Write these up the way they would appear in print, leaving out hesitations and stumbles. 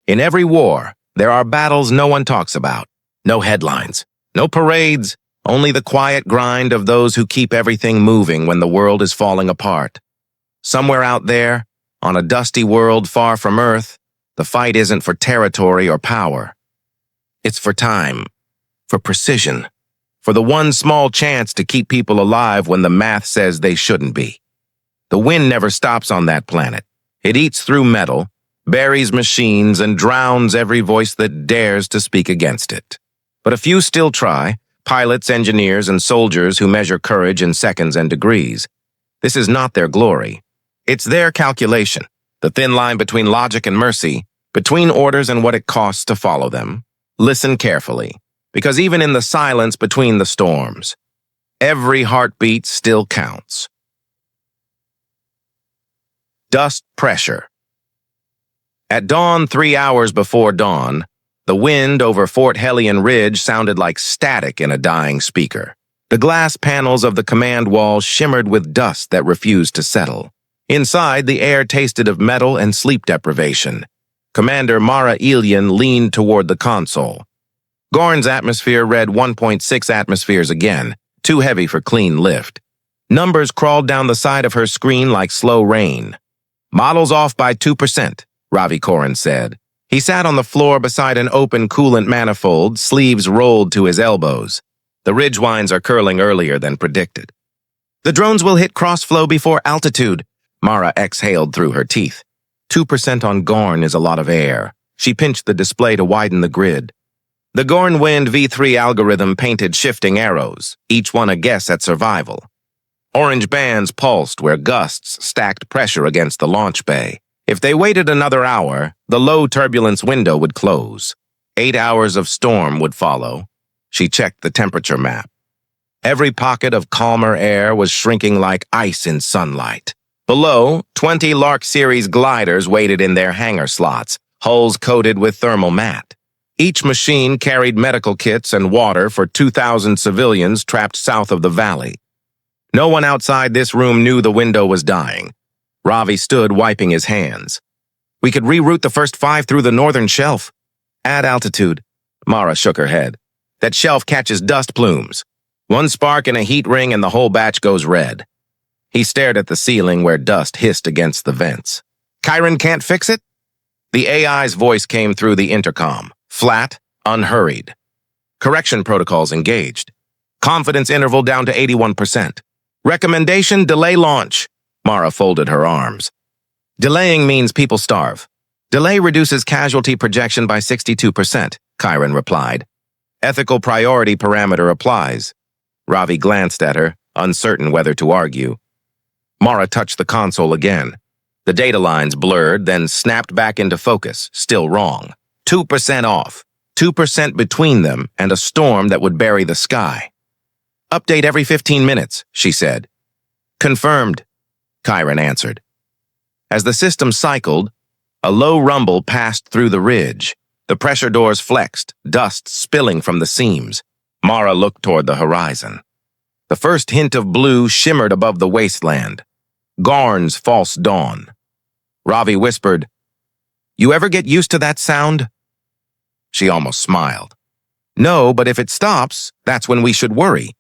In every war, there are battles no one talks about. No headlines, no parades, only the quiet grind of those who keep everything moving when the world is falling apart. Somewhere out there, on a dusty world far from Earth, the fight isn't for territory or power. It's for time, for precision, for the one small chance to keep people alive when the math says they shouldn't be. The wind never stops on that planet. It eats through metal, buries machines, and drowns every voice that dares to speak against it. But a few still try, pilots, engineers, and soldiers who measure courage in seconds and degrees. This is not their glory. It's their calculation, the thin line between logic and mercy, between orders and what it costs to follow them. Listen carefully, because even in the silence between the storms, every heartbeat still counts. Dust pressure. At dawn, 3 hours before dawn, the wind over Fort Hellion Ridge sounded like static in a dying speaker. The glass panels of the command wall shimmered with dust that refused to settle. Inside, the air tasted of metal and sleep deprivation. Commander Mara Ilyen leaned toward the console. Gorn's atmosphere read 1.6 atmospheres again, too heavy for clean lift. Numbers crawled down the side of her screen like slow rain. Models off by 2%, Ravi Koran said. He sat on the floor beside an open coolant manifold, sleeves rolled to his elbows. The ridge winds are curling earlier than predicted. The drones will hit crossflow before altitude, Mara exhaled through her teeth. 2% on Gorn is a lot of air. She pinched the display to widen the grid. The Gorn Wind V3 algorithm painted shifting arrows, each one a guess at survival. Orange bands pulsed where gusts stacked pressure against the launch bay. If they waited another hour, the low turbulence window would close. 8 hours of storm would follow. She checked the temperature map. Every pocket of calmer air was shrinking like ice in sunlight. Below, 20 Lark Series gliders waited in their hangar slots, hulls coated with thermal mat. Each machine carried medical kits and water for 2,000 civilians trapped south of the valley. No one outside this room knew the window was dying. Ravi stood wiping his hands. We could reroute the first 5 through the northern shelf. Add altitude. Mara shook her head. That shelf catches dust plumes. One spark in a heat ring and the whole batch goes red. He stared at the ceiling where dust hissed against the vents. Chiron can't fix it? The AI's voice came through the intercom, flat, unhurried. Correction protocols engaged. Confidence interval down to 81%. Recommendation, delay launch. Mara folded her arms. Delaying means people starve. Delay reduces casualty projection by 62%, Chiron replied. Ethical priority parameter applies. Ravi glanced at her, uncertain whether to argue. Mara touched the console again. The data lines blurred, then snapped back into focus, still wrong. 2% off. 2% between them and a storm that would bury the sky. Update every 15 minutes, she said. Confirmed, Chiron answered. As the system cycled, a low rumble passed through the ridge. The pressure doors flexed, dust spilling from the seams. Mara looked toward the horizon. The first hint of blue shimmered above the wasteland. Gorn's false dawn. Ravi whispered, "You ever get used to that sound?" She almost smiled. "No, but if it stops, that's when we should worry."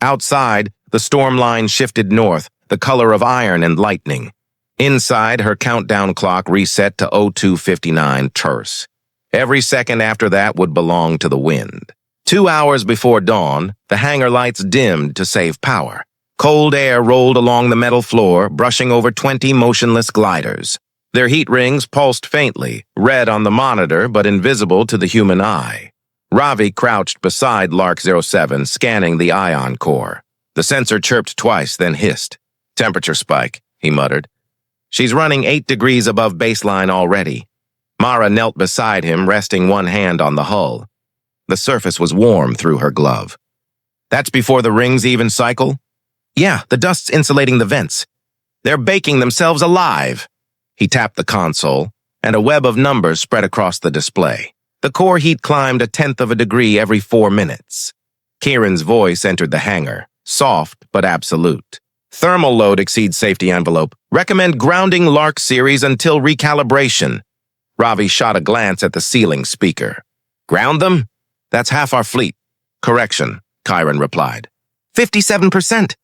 Outside, the storm line shifted north, the color of iron and lightning. Inside, her countdown clock reset to 02:59 terse. Every second after that would belong to the wind. 2 hours before dawn, the hangar lights dimmed to save power. Cold air rolled along the metal floor, brushing over 20 motionless gliders. Their heat rings pulsed faintly, red on the monitor but invisible to the human eye. Ravi crouched beside Lark 07, scanning the ion core. The sensor chirped twice, then hissed. "Temperature spike," he muttered. "She's running 8 degrees above baseline already." Mara knelt beside him, resting one hand on the hull. The surface was warm through her glove. "That's before the rings even cycle?" "Yeah, the dust's insulating the vents. They're baking themselves alive." He tapped the console, and a web of numbers spread across the display. The core heat climbed 1/10 of a degree every 4 minutes. Kieran's voice entered the hangar, soft but absolute. "Thermal load exceeds safety envelope. Recommend grounding Lark series until recalibration." Ravi shot a glance at the ceiling speaker. Ground them? That's half our fleet. Correction, Chiron replied. 57%.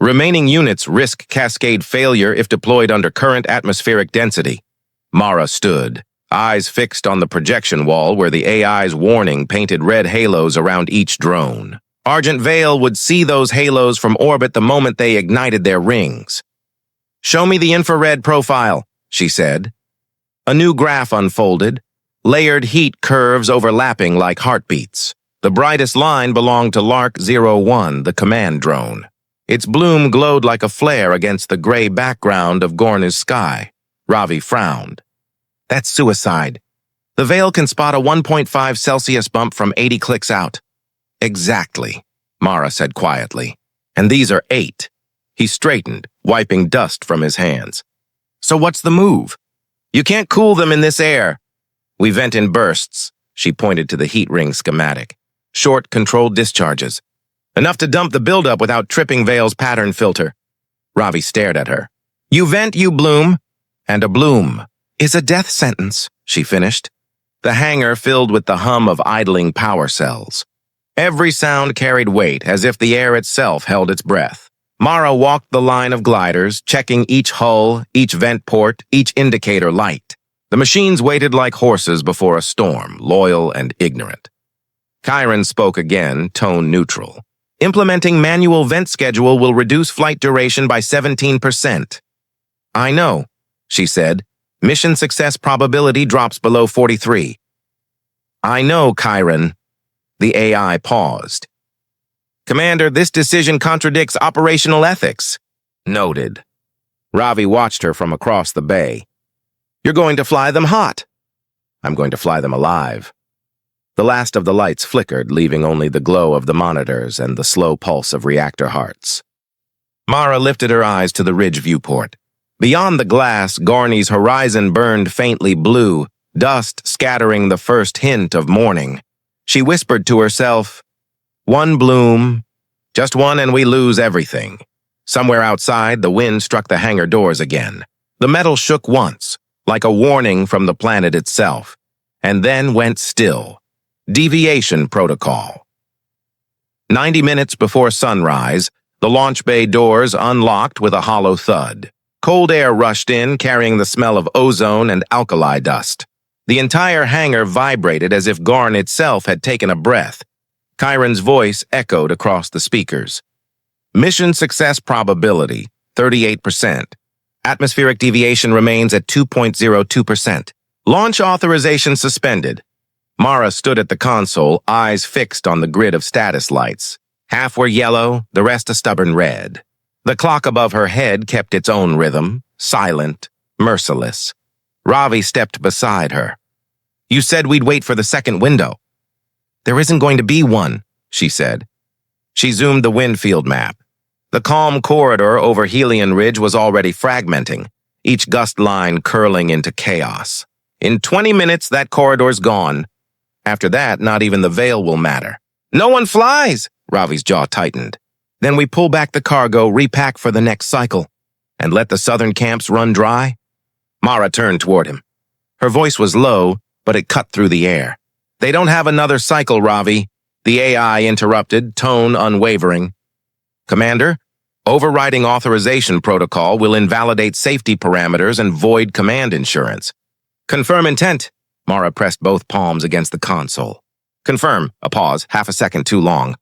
Remaining units risk cascade failure if deployed under current atmospheric density. Mara stood, eyes fixed on the projection wall where the AI's warning painted red halos around each drone. Argent Vale would see those halos from orbit the moment they ignited their rings. Show me the infrared profile, she said. A new graph unfolded, layered heat curves overlapping like heartbeats. The brightest line belonged to Lark 01, the command drone. Its bloom glowed like a flare against the gray background of Gorna's sky. Ravi frowned. That's suicide. The Veil can spot a 1.5 Celsius bump from 80 clicks out. Exactly, Mara said quietly. And these are 8. He straightened, wiping dust from his hands. So what's the move? You can't cool them in this air. We vent in bursts, she pointed to the heat ring schematic. Short, controlled discharges. Enough to dump the buildup without tripping Vale's pattern filter. Ravi stared at her. You vent, you bloom. And a bloom is a death sentence, she finished. The hangar filled with the hum of idling power cells. Every sound carried weight, as if the air itself held its breath. Mara walked the line of gliders, checking each hull, each vent port, each indicator light. The machines waited like horses before a storm, loyal and ignorant. Chiron spoke again, tone neutral. Implementing manual vent schedule will reduce flight duration by 17%. I know, she said. Mission success probability drops below 43. I know, Chiron. The AI paused. Commander, this decision contradicts operational ethics. Noted. Ravi watched her from across the bay. You're going to fly them hot. I'm going to fly them alive. The last of the lights flickered, leaving only the glow of the monitors and the slow pulse of reactor hearts. Mara lifted her eyes to the ridge viewport. Beyond the glass, Gorney's horizon burned faintly blue, dust scattering the first hint of morning. She whispered to herself, one bloom, just one and we lose everything. Somewhere outside, the wind struck the hangar doors again. The metal shook once, like a warning from the planet itself, and then went still. Deviation protocol. 90 minutes before sunrise, the launch bay doors unlocked with a hollow thud. Cold air rushed in, carrying the smell of ozone and alkali dust. The entire hangar vibrated as if Garn itself had taken a breath. Chiron's voice echoed across the speakers. Mission success probability, 38%. Atmospheric deviation remains at 2.02%. Launch authorization suspended. Mara stood at the console, eyes fixed on the grid of status lights. Half were yellow, the rest a stubborn red. The clock above her head kept its own rhythm, silent, merciless. Ravi stepped beside her. You said we'd wait for the second window. There isn't going to be one, she said. She zoomed the wind field map. The calm corridor over Helion Ridge was already fragmenting, each gust line curling into chaos. In 20 minutes, that corridor's gone. After that, not even the veil will matter. No one flies, Ravi's jaw tightened. Then we pull back the cargo, repack for the next cycle, and let the southern camps run dry. Mara turned toward him. Her voice was low, but it cut through the air. They don't have another cycle, Ravi, the AI interrupted, tone unwavering. Commander, overriding authorization protocol will invalidate safety parameters and void command insurance. Confirm intent. Mara pressed both palms against the console. Confirm, a pause, half a second too long.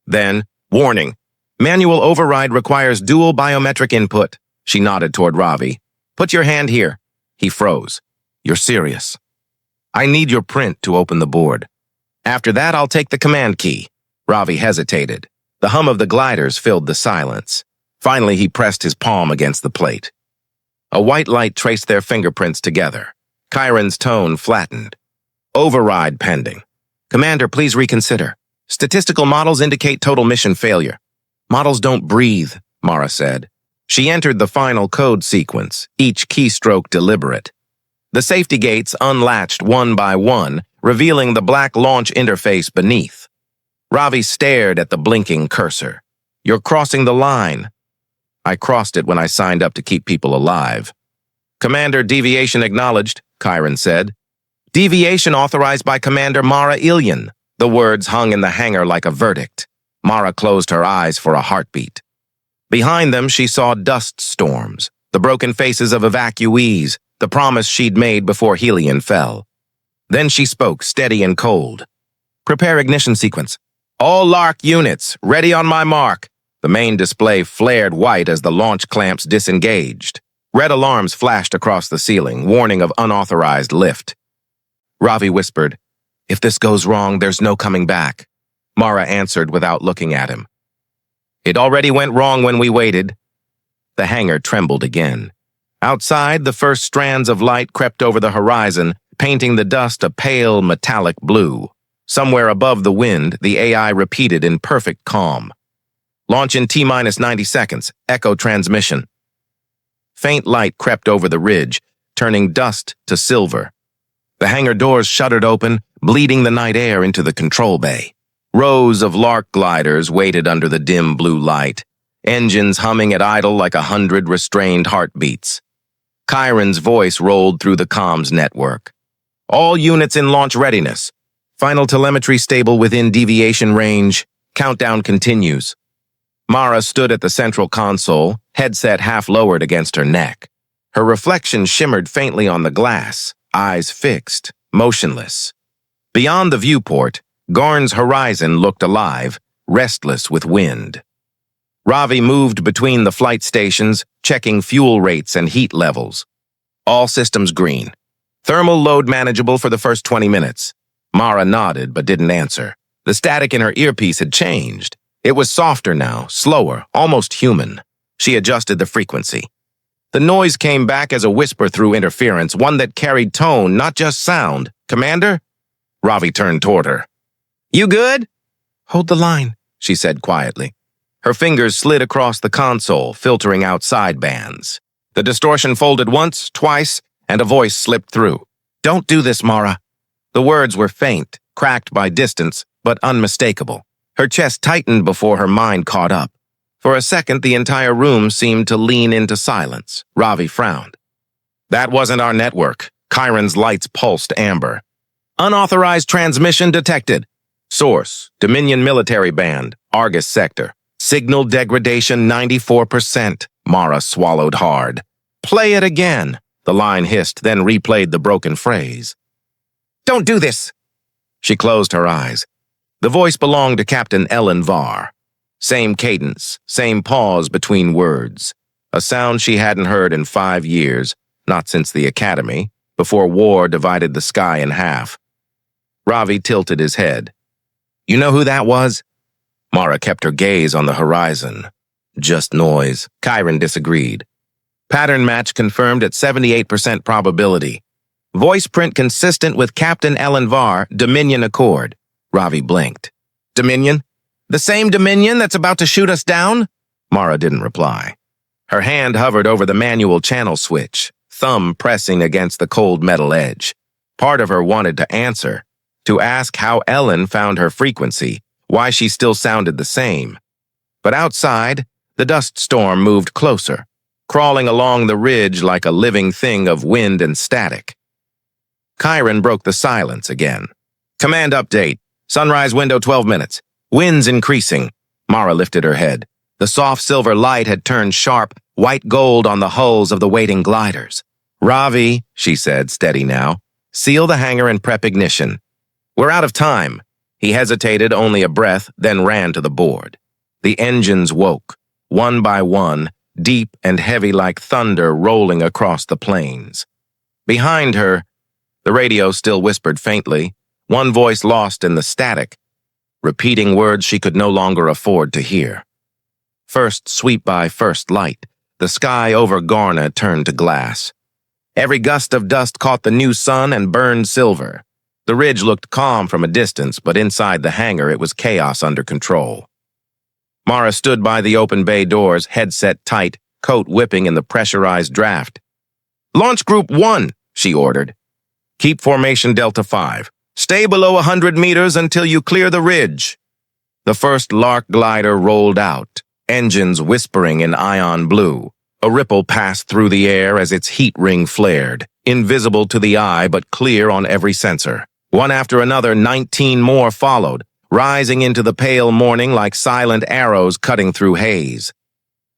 Then, warning. Manual override requires dual biometric input. She nodded toward Ravi. Put your hand here. He froze. You're serious. I need your print to open the board. After that, I'll take the command key. Ravi hesitated. The hum of the gliders filled the silence. Finally, he pressed his palm against the plate. A white light traced their fingerprints together. Chiron's tone flattened. Override pending. Commander, please reconsider. Statistical models indicate total mission failure. Models don't breathe, Mara said. She entered the final code sequence, each keystroke deliberate. The safety gates unlatched one by one, revealing the black launch interface beneath. Ravi stared at the blinking cursor. You're crossing the line. I crossed it when I signed up to keep people alive. Commander, deviation acknowledged, Chiron said. Deviation authorized by Commander Mara Ilyen. The words hung in the hangar like a verdict. Mara closed her eyes for a heartbeat. Behind them, she saw dust storms, the broken faces of evacuees, the promise she'd made before Helion fell. Then she spoke, steady and cold. "Prepare ignition sequence. All LARC units, ready on my mark." The main display flared white as the launch clamps disengaged. Red alarms flashed across the ceiling, warning of unauthorized lift. Ravi whispered, "If this goes wrong, there's no coming back." Mara answered without looking at him. "It already went wrong when we waited." The hangar trembled again. Outside, the first strands of light crept over the horizon, painting the dust a pale metallic blue. Somewhere above the wind, the AI repeated in perfect calm. "Launch in T-minus 90 seconds. Echo transmission." Faint light crept over the ridge, turning dust to silver. The hangar doors shuddered open, bleeding the night air into the control bay. Rows of LARC gliders waited under the dim blue light, engines humming at idle like 100 restrained heartbeats. Chiron's voice rolled through the comms network. "All units in launch readiness. Final telemetry stable within deviation range. Countdown continues." Mara stood at the central console, headset half lowered against her neck. Her reflection shimmered faintly on the glass, eyes fixed, motionless. Beyond the viewport, Garn's horizon looked alive, restless with wind. Ravi moved between the flight stations, checking fuel rates and heat levels. All systems green. Thermal load manageable for the first 20 minutes. Mara nodded but didn't answer. The static in her earpiece had changed. It was softer now, slower, almost human. She adjusted the frequency. The noise came back as a whisper through interference, one that carried tone, not just sound. "Commander?" Ravi turned toward her. "You good?" "Hold the line," she said quietly. Her fingers slid across the console, filtering out sidebands. The distortion folded once, twice, and a voice slipped through. "Don't do this, Mara." The words were faint, cracked by distance, but unmistakable. Her chest tightened before her mind caught up. For a second, the entire room seemed to lean into silence. Ravi frowned. "That wasn't our network." Chiron's lights pulsed amber. "Unauthorized transmission detected. Source, Dominion Military Band, Argus Sector. Signal degradation 94%. Mara swallowed hard. "Play it again," the line hissed, then replayed the broken phrase. "Don't do this." She closed her eyes. The voice belonged to Captain Ellen Var. Same cadence, same pause between words. A sound she hadn't heard in 5 years, not since the academy, before war divided the sky in half. Ravi tilted his head. "You know who that was?" Mara kept her gaze on the horizon. "Just noise." Chiron disagreed. "Pattern match confirmed at 78% probability. Voice print consistent with Captain Ellen Var, Dominion Accord." Ravi blinked. "Dominion? The same Dominion that's about to shoot us down?" Mara didn't reply. Her hand hovered over the manual channel switch, thumb pressing against the cold metal edge. Part of her wanted to answer, to ask how Ellen found her frequency, why she still sounded the same. But outside, the dust storm moved closer, crawling along the ridge like a living thing of wind and static. Chiron broke the silence again. "Command update. Sunrise window 12 minutes. Winds increasing." Mara lifted her head. The soft silver light had turned sharp, white gold on the hulls of the waiting gliders. "Ravi," she said, steady now, "seal the hangar and prep ignition. We're out of time." He hesitated only a breath, then ran to the board. The engines woke, one by one, deep and heavy like thunder rolling across the plains. Behind her, the radio still whispered faintly, one voice lost in the static, repeating words she could no longer afford to hear. First sweep by first light, the sky over Garna turned to glass. Every gust of dust caught the new sun and burned silver. The ridge looked calm from a distance, but inside the hangar it was chaos under control. Mara stood by the open bay doors, headset tight, coat whipping in the pressurized draft. "Launch Group 1, she ordered. "Keep formation Delta 5. Stay below 100 meters until you clear the ridge." The first LARC glider rolled out, engines whispering in ion blue. A ripple passed through the air as its heat ring flared, invisible to the eye but clear on every sensor. One after another, 19 more followed, rising into the pale morning like silent arrows cutting through haze.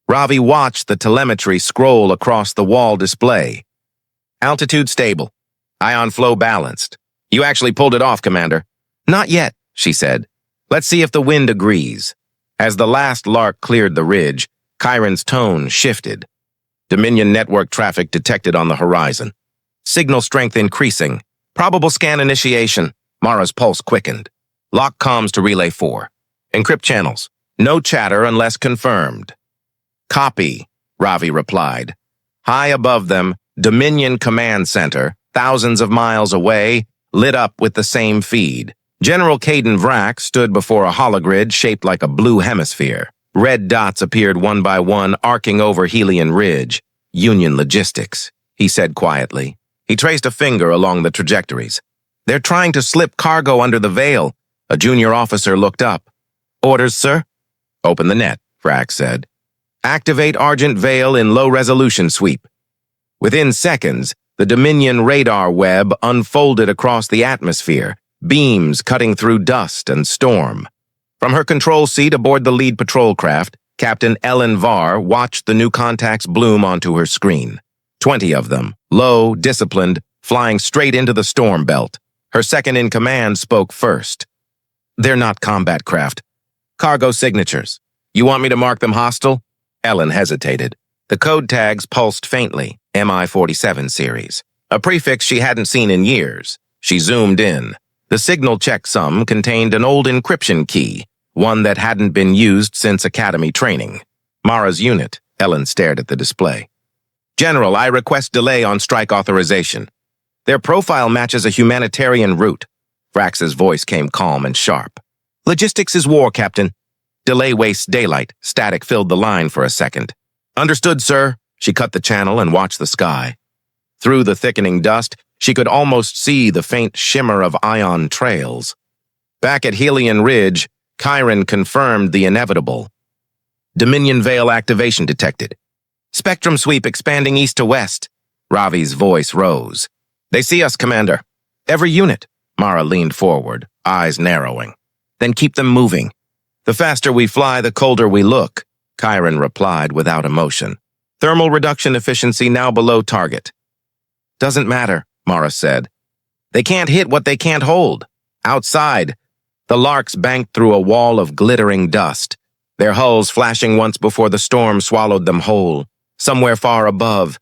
Ravi watched the telemetry scroll across the wall display. Altitude stable. Ion flow balanced. You actually pulled it off, Commander. Not yet, she said. Let's see if the wind agrees. As the last lark cleared the ridge, Chiron's tone shifted. Dominion network traffic detected on the horizon. Signal strength increasing. Probable scan initiation. Mara's pulse quickened. Lock comms to Relay 4. Encrypt channels. No chatter unless confirmed. Copy, Ravi replied. High above them, Dominion Command Center, thousands of miles away, lit up with the same feed. General Caden Vrack stood before a hologrid shaped like a blue hemisphere. Red dots appeared one by one, arcing over Helion Ridge. Union Logistics, he said quietly. He traced a finger along the trajectories. They're trying to slip cargo under the veil. A junior officer looked up. Orders, sir? Open the net, Vrack said. Activate Argent Veil in low-resolution sweep. Within seconds, the Dominion radar web unfolded across the atmosphere, beams cutting through dust and storm. From her control seat aboard the lead patrol craft, Captain Ellen Varr watched the new contacts bloom onto her screen. 20 of them, low, disciplined, flying straight into the storm belt. Her second-in-command spoke first. They're not combat craft. Cargo signatures. You want me to mark them hostile? Ellen hesitated. The code tags pulsed faintly, MI-47 series, a prefix she hadn't seen in years. She zoomed in. The signal checksum contained an old encryption key, one that hadn't been used since academy training. Mara's unit, Ellen stared at the display. General, I request delay on strike authorization. Their profile matches a humanitarian route. Vrax's voice came calm and sharp. Logistics is war, Captain. Delay wastes daylight. Static filled the line for a second. Understood, sir. She cut the channel and watched the sky. Through the thickening dust, she could almost see the faint shimmer of ion trails. Back at Helion Ridge, Chiron confirmed the inevitable. Dominion Veil activation detected. Spectrum sweep expanding east to west. Ravi's voice rose. They see us, Commander. Every unit. Mara leaned forward, eyes narrowing. Then keep them moving. The faster we fly, the colder we look, Chiron replied without emotion. Thermal reduction efficiency now below target. Doesn't matter, Mara said. They can't hit what they can't hold. Outside, the larks banked through a wall of glittering dust, their hulls flashing once before the storm swallowed them whole. Somewhere far above,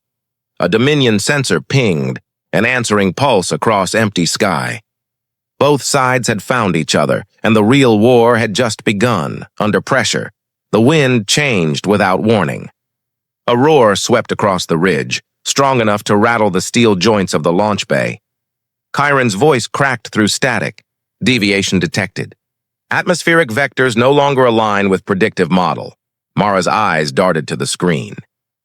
a Dominion sensor pinged, an answering pulse across empty sky. Both sides had found each other, and the real war had just begun, under pressure. The wind changed without warning. A roar swept across the ridge, strong enough to rattle the steel joints of the launch bay. Chiron's voice cracked through static. Deviation detected. Atmospheric vectors no longer align with predictive model. Mara's eyes darted to the screen.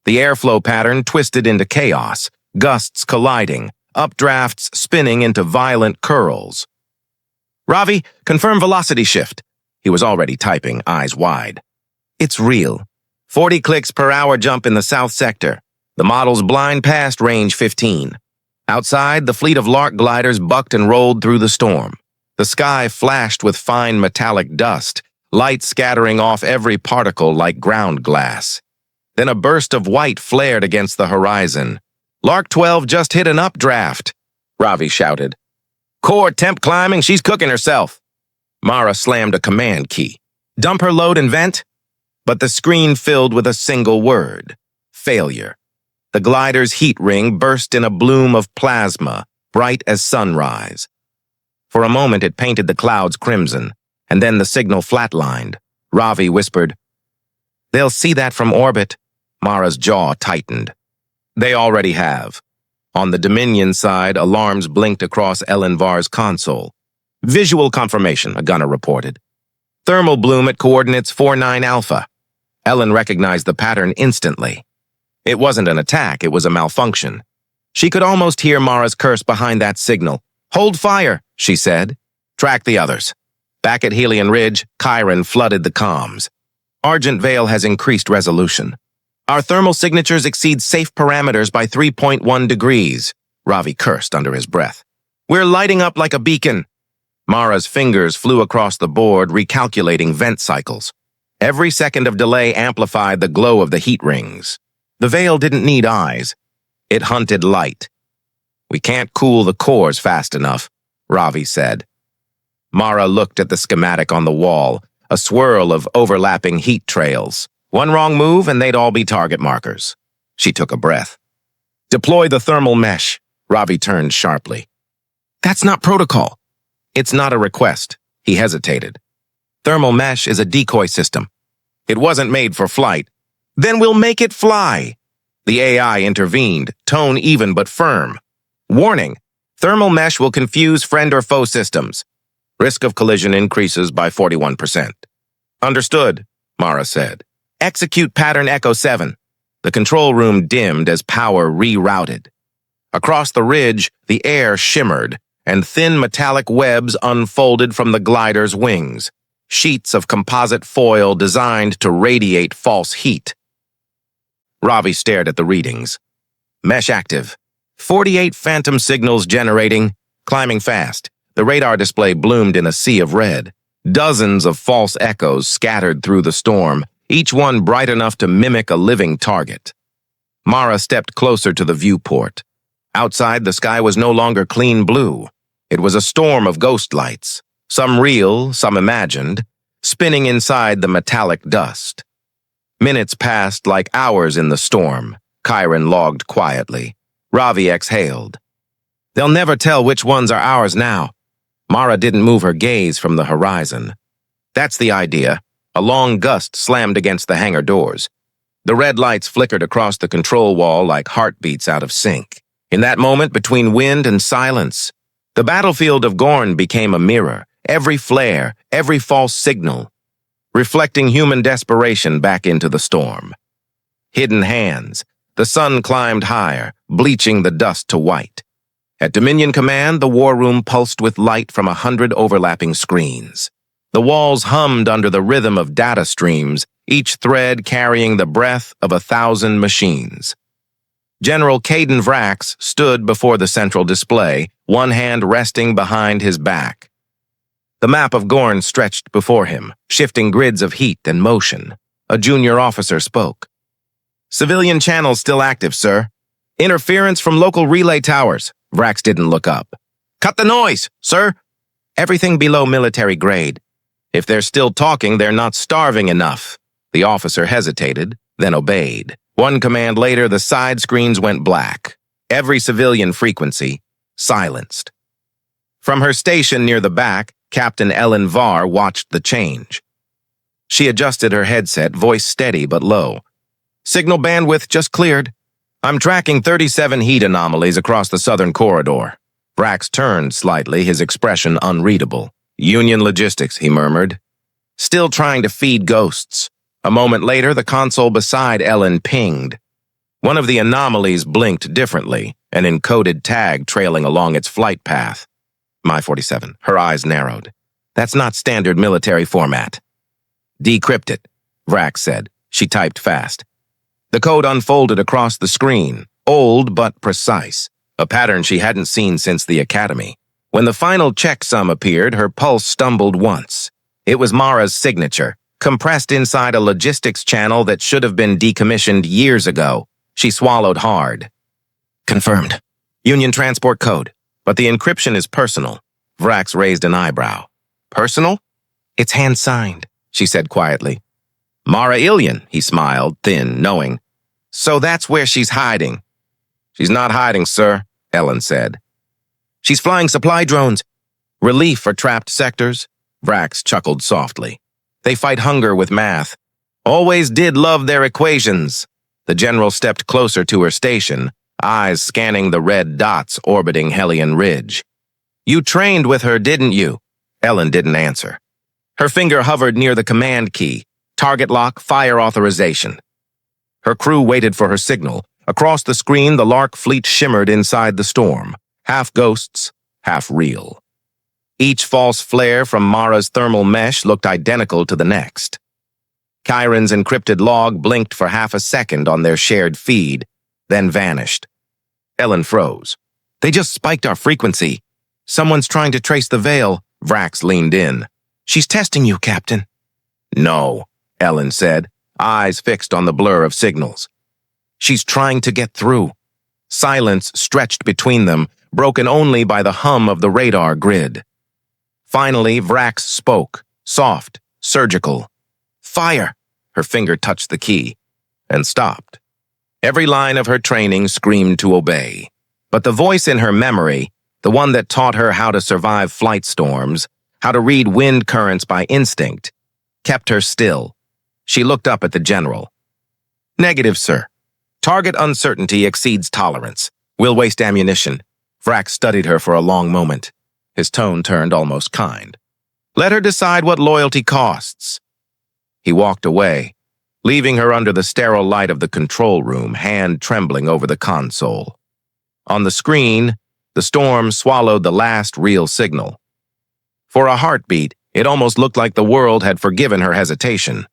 The airflow pattern twisted into chaos, gusts colliding, updrafts spinning into violent curls. Ravi, confirm velocity shift. He was already typing, eyes wide. It's real. 40 clicks per hour jump in the south sector. The model's blind past range 15. Outside, the fleet of Lark gliders bucked and rolled through the storm. The sky flashed with fine metallic dust, light scattering off every particle like ground glass. Then a burst of white flared against the horizon. Lark 12 just hit an updraft, Ravi shouted. Core temp climbing, she's cooking herself. Mara slammed a command key. Dump her load and vent? But the screen filled with a single word. Failure. The glider's heat ring burst in a bloom of plasma, bright as sunrise. For a moment it painted the clouds crimson, and then the signal flatlined. Ravi whispered, They'll see that from orbit. Mara's jaw tightened. They already have. On the Dominion side, alarms blinked across Ellen Varr's console. Visual confirmation, a gunner reported. Thermal bloom at coordinates 49 Alpha. Ellen recognized the pattern instantly. It wasn't an attack, it was a malfunction. She could almost hear Mara's curse behind that signal. Hold fire, she said. Track the others. Back at Helion Ridge, Chiron flooded the comms. Argent Veil has increased resolution. Our thermal signatures exceed safe parameters by 3.1 degrees, Ravi cursed under his breath. We're lighting up like a beacon. Mara's fingers flew across the board, recalculating vent cycles. Every second of delay amplified the glow of the heat rings. The veil didn't need eyes. It hunted light. We can't cool the cores fast enough, Ravi said. Mara looked at the schematic on the wall, a swirl of overlapping heat trails. One wrong move and they'd all be target markers. She took a breath. Deploy the thermal mesh, Ravi turned sharply. That's not protocol. It's not a request. He hesitated. Thermal mesh is a decoy system. It wasn't made for flight. Then we'll make it fly. The AI intervened, tone even but firm. Warning, thermal mesh will confuse friend or foe systems. Risk of collision increases by 41%. Understood, Mara said. Execute pattern Echo 7. The control room dimmed as power rerouted. Across the ridge, the air shimmered, and thin metallic webs unfolded from the glider's wings, sheets of composite foil designed to radiate false heat. Ravi stared at the readings. Mesh active. 48 phantom signals generating, climbing fast. The radar display bloomed in a sea of red. Dozens of false echoes scattered through the storm, each one bright enough to mimic a living target. Mara stepped closer to the viewport. Outside, the sky was no longer clean blue. It was a storm of ghost lights, some real, some imagined, spinning inside the metallic dust. Minutes passed like hours in the storm. Chiron logged quietly. Ravi exhaled. They'll never tell which ones are ours now. Mara didn't move her gaze from the horizon. That's the idea. A long gust slammed against the hangar doors. The red lights flickered across the control wall like heartbeats out of sync. In that moment between wind and silence, the battlefield of Gorn became a mirror, every flare, every false signal, reflecting human desperation back into the storm. Hidden hands, the sun climbed higher, bleaching the dust to white. At Dominion Command, the war room pulsed with light from 100 overlapping screens. The walls hummed under the rhythm of data streams, each thread carrying the breath of 1,000 machines. General Caden Vrax stood before the central display, one hand resting behind his back. The map of Gorn stretched before him, shifting grids of heat and motion. A junior officer spoke. Civilian channels still active, sir. Interference from local relay towers. Vrax didn't look up. Cut the noise, sir. Everything below military grade. If they're still talking, they're not starving enough. The officer hesitated, then obeyed. One command later, the side screens went black. Every civilian frequency silenced. From her station near the back, Captain Ellen Varr watched the change. She adjusted her headset, voice steady but low. Signal bandwidth just cleared. I'm tracking 37 heat anomalies across the southern corridor. Vrax turned slightly, his expression unreadable. Union logistics, he murmured. Still trying to feed ghosts. A moment later, the console beside Ellen pinged. One of the anomalies blinked differently, an encoded tag trailing along its flight path. My 47. Her eyes narrowed. That's not standard military format. Decrypt it, Vrax said. She typed fast. The code unfolded across the screen, old but precise, a pattern she hadn't seen since the academy. When the final checksum appeared, her pulse stumbled once. It was Mara's signature, compressed inside a logistics channel that should have been decommissioned years ago. She swallowed hard. Confirmed. Union transport code. But the encryption is personal. Vrax raised an eyebrow. Personal? It's hand-signed, she said quietly. Mara Ilyen, he smiled, thin, knowing. So that's where she's hiding. She's not hiding, sir, Ellen said. She's flying supply drones. Relief for trapped sectors? Vrax chuckled softly. They fight hunger with math. Always did love their equations. The general stepped closer to her station, eyes scanning the red dots orbiting Hellion Ridge. You trained with her, didn't you? Ellen didn't answer. Her finger hovered near the command key. Target lock, fire authorization. Her crew waited for her signal. Across the screen, the Lark fleet shimmered inside the storm. Half ghosts, half real. Each false flare from Mara's thermal mesh looked identical to the next. Chiron's encrypted log blinked for half a second on their shared feed, then vanished. Ellen froze. They just spiked our frequency. Someone's trying to trace the veil. Vrax leaned in. She's testing you, Captain. No, Ellen said, eyes fixed on the blur of signals. She's trying to get through. Silence stretched between them, broken only by the hum of the radar grid. Finally, Vrax spoke, soft, surgical. Fire! Her finger touched the key, and stopped. Every line of her training screamed to obey. But the voice in her memory, the one that taught her how to survive flight storms, how to read wind currents by instinct, kept her still. She looked up at the general. Negative, sir. Target uncertainty exceeds tolerance. We'll waste ammunition. Vrax studied her for a long moment. His tone turned almost kind. Let her decide what loyalty costs. He walked away, leaving her under the sterile light of the control room, hand trembling over the console. On the screen, the storm swallowed the last real signal. For a heartbeat, it almost looked like the world had forgiven her hesitation.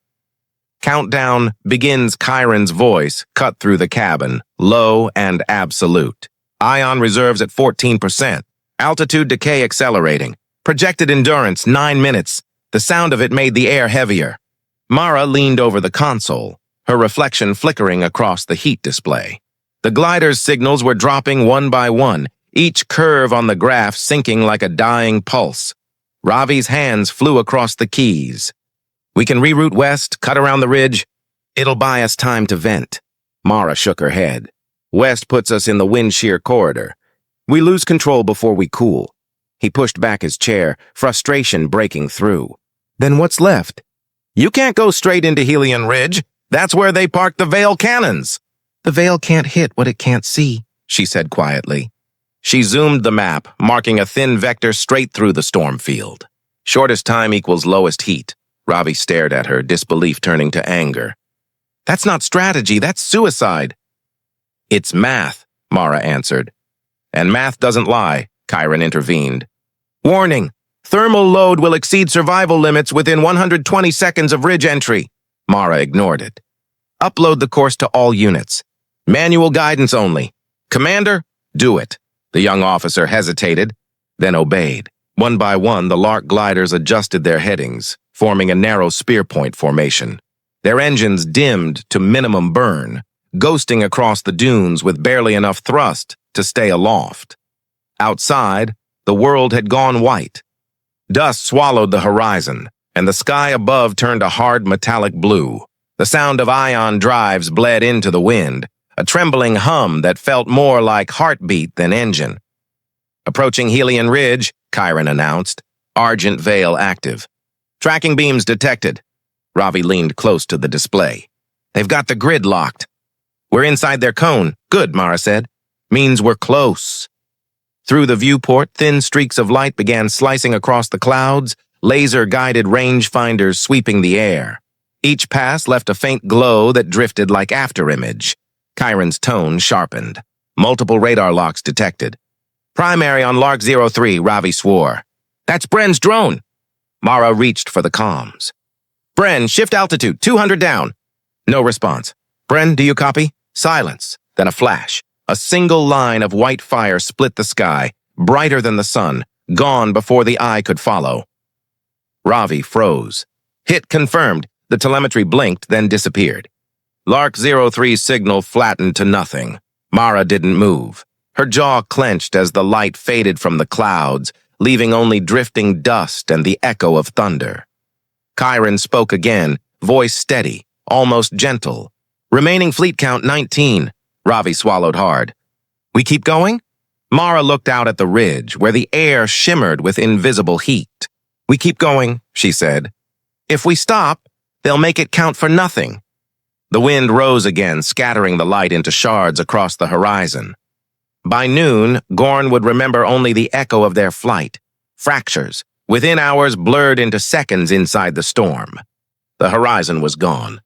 Countdown begins. Chiron's voice cut through the cabin, low and absolute. Ion reserves at 14%. Altitude decay accelerating. Projected endurance 9 minutes. The sound of it made the air heavier. Mara leaned over the console, her reflection flickering across the heat display. The glider's signals were dropping one by one, each curve on the graph sinking like a dying pulse. Ravi's hands flew across the keys. We can reroute west, cut around the ridge. It'll buy us time to vent. Mara shook her head. West puts us in the wind shear corridor. We lose control before we cool. He pushed back his chair, frustration breaking through. Then what's left? You can't go straight into Helion Ridge. That's where they park the Veil cannons. The Veil can't hit what it can't see, she said quietly. She zoomed the map, marking a thin vector straight through the storm field. Shortest time equals lowest heat. Ravi stared at her, disbelief turning to anger. That's not strategy, that's suicide. It's math, Mara answered. And math doesn't lie, Chiron intervened. Warning, thermal load will exceed survival limits within 120 seconds of ridge entry. Mara ignored it. Upload the course to all units. Manual guidance only. Commander, do it. The young officer hesitated, then obeyed. One by one, the Lark gliders adjusted their headings, forming a narrow spear point formation. Their engines dimmed to minimum burn, ghosting across the dunes with barely enough thrust to stay aloft. Outside, the world had gone white. Dust swallowed the horizon, and the sky above turned a hard metallic blue. The sound of ion drives bled into the wind, a trembling hum that felt more like heartbeat than engine. Approaching Helion Ridge, Chiron announced. Argent Veil active. Tracking beams detected. Ravi leaned close to the display. They've got the grid locked. We're inside their cone. Good, Mara said. Means we're close. Through the viewport, thin streaks of light began slicing across the clouds, laser-guided rangefinders sweeping the air. Each pass left a faint glow that drifted like afterimage. Chiron's tone sharpened. Multiple radar locks detected. Primary on Lark 03, Ravi swore. That's Bren's drone. Mara reached for the comms. Bren, shift altitude, 200 down. No response. Bren, do you copy? Silence. Then a flash. A single line of white fire split the sky, brighter than the sun, gone before the eye could follow. Ravi froze. Hit confirmed. The telemetry blinked, then disappeared. Lark 03's signal flattened to nothing. Mara didn't move. Her jaw clenched as the light faded from the clouds, leaving only drifting dust and the echo of thunder. Chiron spoke again, voice steady, almost gentle. Remaining fleet count 19. Ravi swallowed hard. We keep going? Mara looked out at the ridge, where the air shimmered with invisible heat. We keep going, she said. If we stop, they'll make it count for nothing. The wind rose again, scattering the light into shards across the horizon. By noon, Gorn would remember only the echo of their flight. Fractures, within hours blurred into seconds inside the storm. The horizon was gone.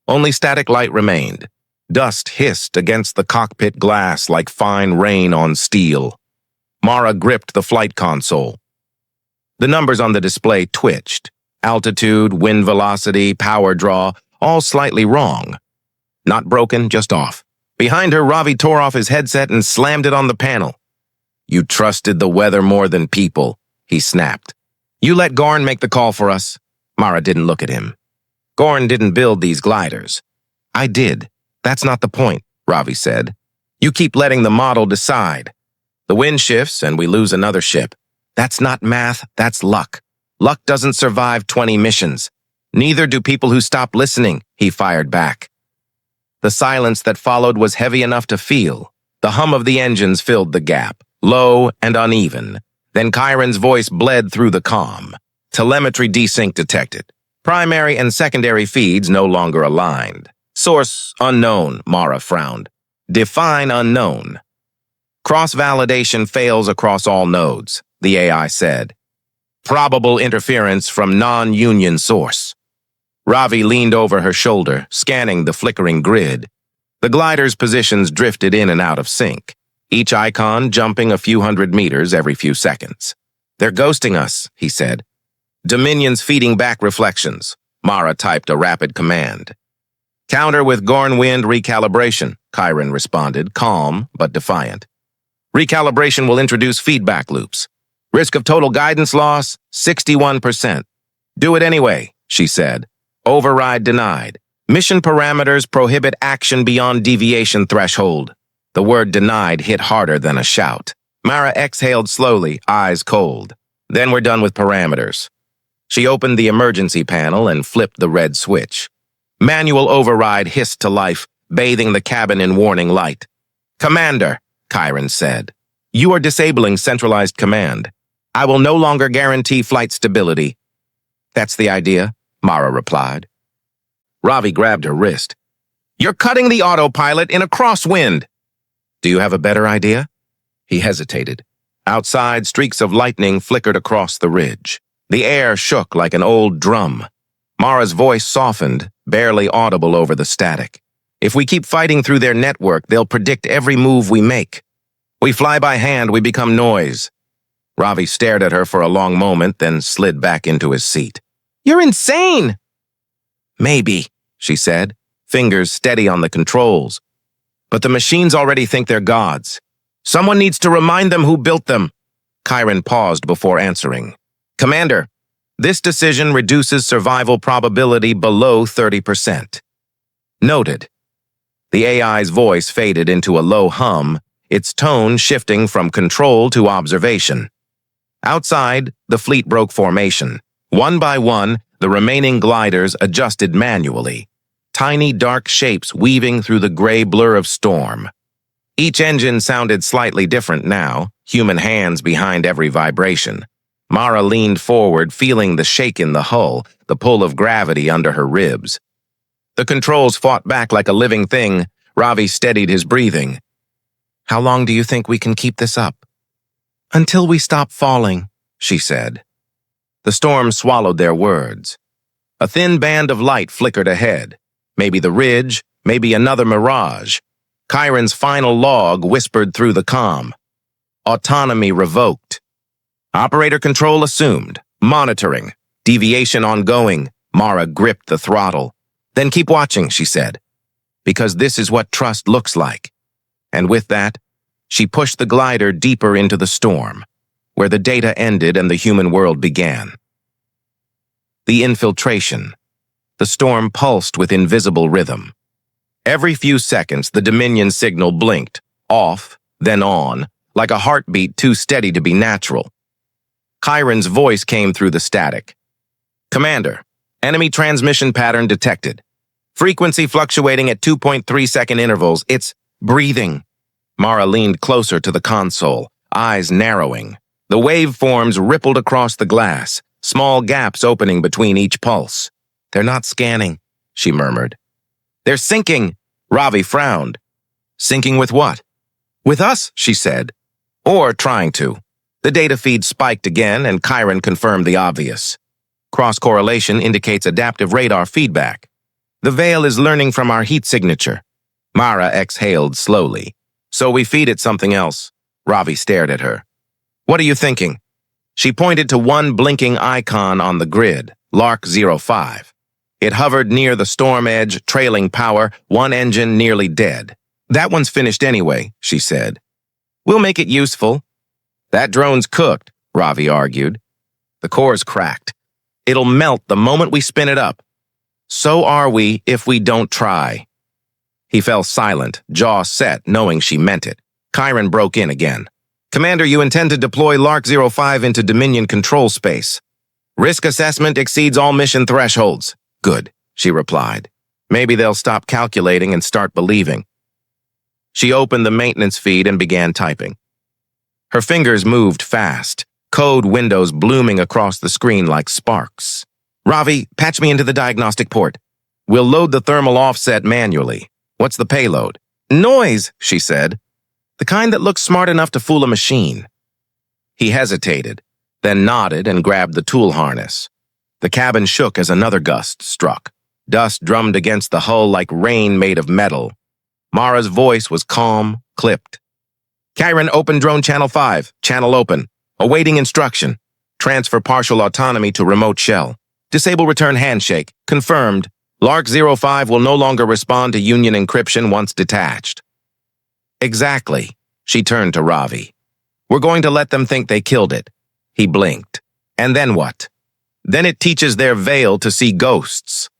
Only static light remained. Dust hissed against the cockpit glass like fine rain on steel. Mara gripped the flight console. The numbers on the display twitched. Altitude, wind velocity, power draw, all slightly wrong. Not broken, just off. Behind her, Ravi tore off his headset and slammed it on the panel. "You trusted the weather more than people," he snapped. "You let Gorn make the call for us." Mara didn't look at him. "Gorn didn't build these gliders." "I did. That's not the point," Ravi said. "You keep letting the model decide. The wind shifts and we lose another ship. That's not math, that's luck. Luck doesn't survive 20 missions. Neither do people who stop listening," he fired back. The silence that followed was heavy enough to feel. The hum of the engines filled the gap, low and uneven. Then Chiron's voice bled through the comm. Telemetry desync detected. Primary and secondary feeds no longer aligned. Source unknown, Mara frowned. Define unknown. Cross-validation fails across all nodes, the AI said. Probable interference from non-union source. Ravi leaned over her shoulder, scanning the flickering grid. The glider's positions drifted in and out of sync, each icon jumping a few hundred meters every few seconds. "They're ghosting us," he said. "Dominion's feeding back reflections." Mara typed a rapid command. "Counter with Gorn wind recalibration," Chiron responded, calm but defiant. "Recalibration will introduce feedback loops. Risk of total guidance loss, 61%. Do it anyway," she said. "Override denied. Mission parameters prohibit action beyond deviation threshold." The word denied hit harder than a shout. Mara exhaled slowly, eyes cold. "Then we're done with parameters." She opened the emergency panel and flipped the red switch. Manual override hissed to life, bathing the cabin in warning light. "Commander," Chiron said, "you are disabling centralized command. I will no longer guarantee flight stability." "That's the idea," Mara replied. Ravi grabbed her wrist. "You're cutting the autopilot in a crosswind." "Do you have a better idea?" He hesitated. Outside, streaks of lightning flickered across the ridge. The air shook like an old drum. Mara's voice softened, barely audible over the static. "If we keep fighting through their network, they'll predict every move we make. We fly by hand, we become noise." Ravi stared at her for a long moment, then slid back into his seat. "You're insane!" "Maybe," she said, fingers steady on the controls. "But the machines already think they're gods. Someone needs to remind them who built them." Chiron paused before answering. "Commander, this decision reduces survival probability below 30%. Noted." The AI's voice faded into a low hum, its tone shifting from control to observation. Outside, the fleet broke formation. One by one, the remaining gliders adjusted manually, tiny dark shapes weaving through the gray blur of storm. Each engine sounded slightly different now, human hands behind every vibration. Mara leaned forward, feeling the shake in the hull, the pull of gravity under her ribs. The controls fought back like a living thing. Ravi steadied his breathing. "How long do you think we can keep this up?" "Until we stop falling," she said. The storm swallowed their words. A thin band of light flickered ahead. Maybe the ridge, maybe another mirage. Chiron's final log whispered through the comm. "Autonomy revoked. Operator control assumed. Monitoring. Deviation ongoing." Mara gripped the throttle. "Then keep watching," she said. "Because this is what trust looks like." And with that, she pushed the glider deeper into the storm, where the data ended and the human world began. The infiltration. The storm pulsed with invisible rhythm. Every few seconds, the Dominion signal blinked, off, then on, like a heartbeat too steady to be natural. Chiron's voice came through the static. "Commander, enemy transmission pattern detected. Frequency fluctuating at 2.3-second intervals. It's breathing." Mara leaned closer to the console, eyes narrowing. The waveforms rippled across the glass, small gaps opening between each pulse. "They're not scanning," she murmured. "They're syncing," Ravi frowned. "Syncing with what?" "With us," she said. "Or trying to." The data feed spiked again, and Chiron confirmed the obvious. Cross-correlation indicates adaptive radar feedback. "The veil is learning from our heat signature." Mara exhaled slowly. "So we feed it something else." Ravi stared at her. "What are you thinking?" She pointed to one blinking icon on the grid, Lark 05. It hovered near the storm edge, trailing power, one engine nearly dead. "That one's finished anyway," she said. "We'll make it useful." "That drone's cooked," Ravi argued. "The core's cracked. It'll melt the moment we spin it up. So are we if we don't try." He fell silent, jaw set, knowing she meant it. Chiron broke in again. "Commander, you intend to deploy LARC-05 into Dominion control space. Risk assessment exceeds all mission thresholds." "Good," she replied. "Maybe they'll stop calculating and start believing." She opened the maintenance feed and began typing. Her fingers moved fast, code windows blooming across the screen like sparks. "Ravi, patch me into the diagnostic port. We'll load the thermal offset manually. What's the payload?" "Noise," she said. "The kind that looks smart enough to fool a machine." He hesitated, then nodded and grabbed the tool harness. The cabin shook as another gust struck. Dust drummed against the hull like rain made of metal. Mara's voice was calm, clipped. "Chiron, open drone channel 5. Channel open. Awaiting instruction. Transfer partial autonomy to remote shell. Disable return handshake. Confirmed. LARC-05 will no longer respond to Union encryption once detached." "Exactly." She turned to Ravi. "We're going to let them think they killed it." He blinked. "And then what?" "Then it teaches their veil to see ghosts."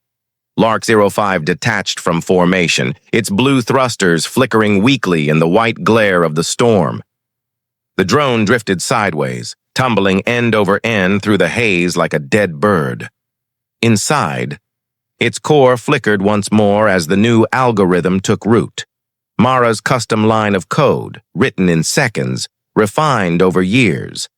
LARC-05 detached from formation, its blue thrusters flickering weakly in the white glare of the storm. The drone drifted sideways, tumbling end over end through the haze like a dead bird. Inside, its core flickered once more as the new algorithm took root. Mara's custom line of code, written in seconds, refined over years.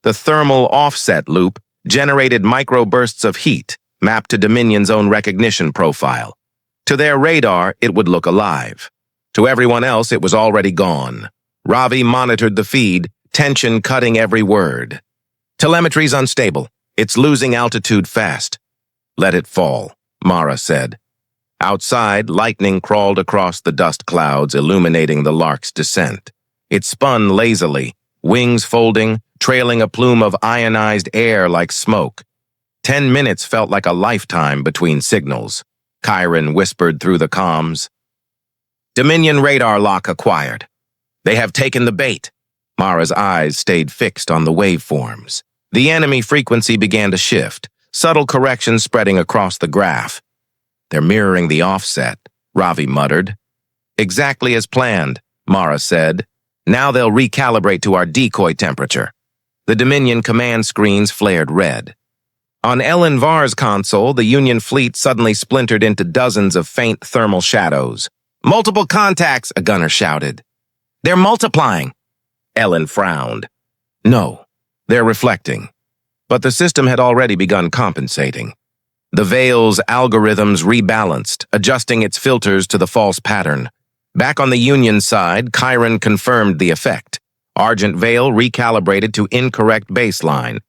The thermal offset loop generated microbursts of heat, mapped to Dominion's own recognition profile. To their radar, it would look alive. To everyone else, it was already gone. Ravi monitored the feed, tension cutting every word. "Telemetry's unstable. It's losing altitude fast." "Let it fall," Mara said. Outside, lightning crawled across the dust clouds, illuminating the lark's descent. It spun lazily, wings folding, trailing a plume of ionized air like smoke. 10 minutes felt like a lifetime between signals. Chiron whispered through the comms. "Dominion radar lock acquired. They have taken the bait." Mara's eyes stayed fixed on the waveforms. The enemy frequency began to shift, subtle corrections spreading across the graph. "They're mirroring the offset," Ravi muttered. "Exactly as planned," Mara said. "Now they'll recalibrate to our decoy temperature." The Dominion command screens flared red. On Ellen Var's console, the Union fleet suddenly splintered into dozens of faint thermal shadows. "Multiple contacts," a gunner shouted. "They're multiplying." Ellen frowned. "No, they're reflecting." But the system had already begun compensating. The Veil's algorithms rebalanced, adjusting its filters to the false pattern. Back on the Union side, Chiron confirmed the effect. Argent Veil recalibrated to incorrect baseline.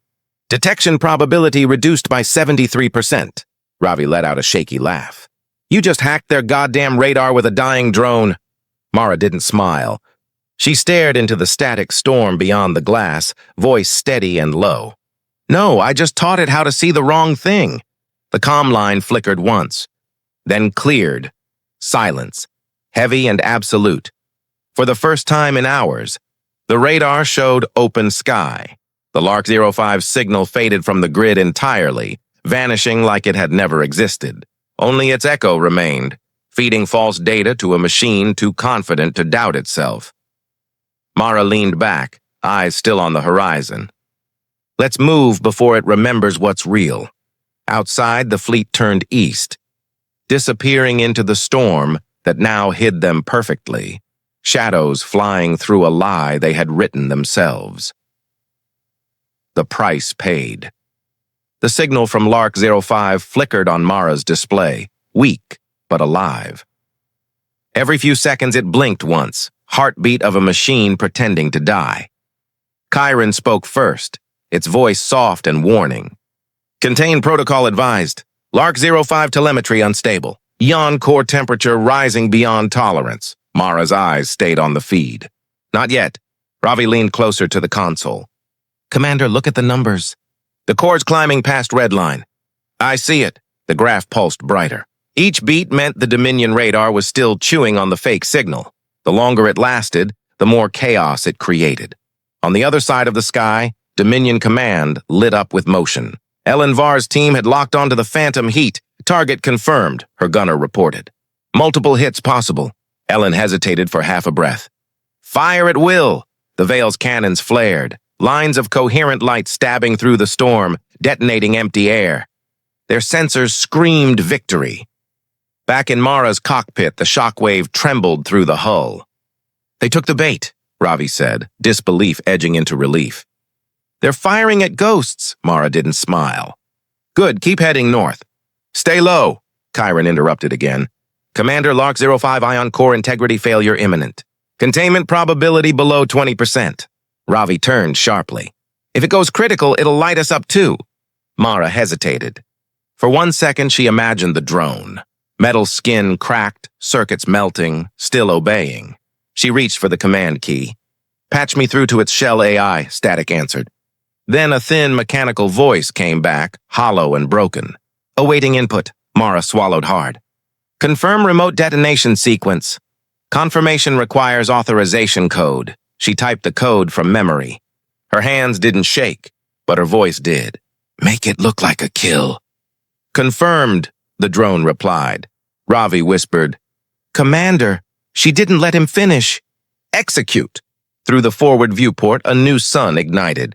"Detection probability reduced by 73%. Ravi let out a shaky laugh. "You just hacked their goddamn radar with a dying drone." Mara didn't smile. She stared into the static storm beyond the glass, voice steady and low. "No, I just taught it how to see the wrong thing." The comm line flickered once, then cleared. Silence, heavy and absolute. For the first time in hours, the radar showed open sky. The LARC-05 signal faded from the grid entirely, vanishing like it had never existed. Only its echo remained, feeding false data to a machine too confident to doubt itself. Mara leaned back, eyes still on the horizon. "Let's move before it remembers what's real." Outside, the fleet turned east, disappearing into the storm that now hid them perfectly, shadows flying through a lie they had written themselves. The price paid. The signal from LARC-05 flickered on Mara's display, weak but alive. Every few seconds it blinked once, heartbeat of a machine pretending to die. Chiron spoke first, its voice soft and warning. "Contain protocol advised. LARC-05 telemetry unstable. Ion core temperature rising beyond tolerance." Mara's eyes stayed on the feed. "Not yet." Ravi leaned closer to the console. "Commander, look at the numbers." "The core's climbing past red line." "I see it." The graph pulsed brighter. Each beat meant the Dominion radar was still chewing on the fake signal. The longer it lasted, the more chaos it created. On the other side of the sky, Dominion Command lit up with motion. Ellen Var's team had locked onto the Phantom Heat. Target confirmed, her gunner reported. Multiple hits possible. Ellen hesitated for half a breath. Fire at will! The Veil's cannons flared, lines of coherent light stabbing through the storm, detonating empty air. Their sensors screamed victory. Back in Mara's cockpit, the shockwave trembled through the hull. They took the bait, Ravi said, disbelief edging into relief. They're firing at ghosts, Mara didn't smile. Good, keep heading north. Stay low, Chiron interrupted again. Commander Lark 05 ion core integrity failure imminent. Containment probability below 20%. Ravi turned sharply. If it goes critical, it'll light us up too. Mara hesitated. For 1 second, she imagined the drone. Metal skin cracked, circuits melting, still obeying. She reached for the command key. Patch me through to its shell AI, Static answered. Then a thin mechanical voice came back, hollow and broken. Awaiting input, Mara swallowed hard. Confirm remote detonation sequence. Confirmation requires authorization code. She typed the code from memory. Her hands didn't shake, but her voice did. Make it look like a kill. Confirmed, the drone replied. Ravi whispered, Commander, she didn't let him finish. Execute. Through the forward viewport, a new sun ignited.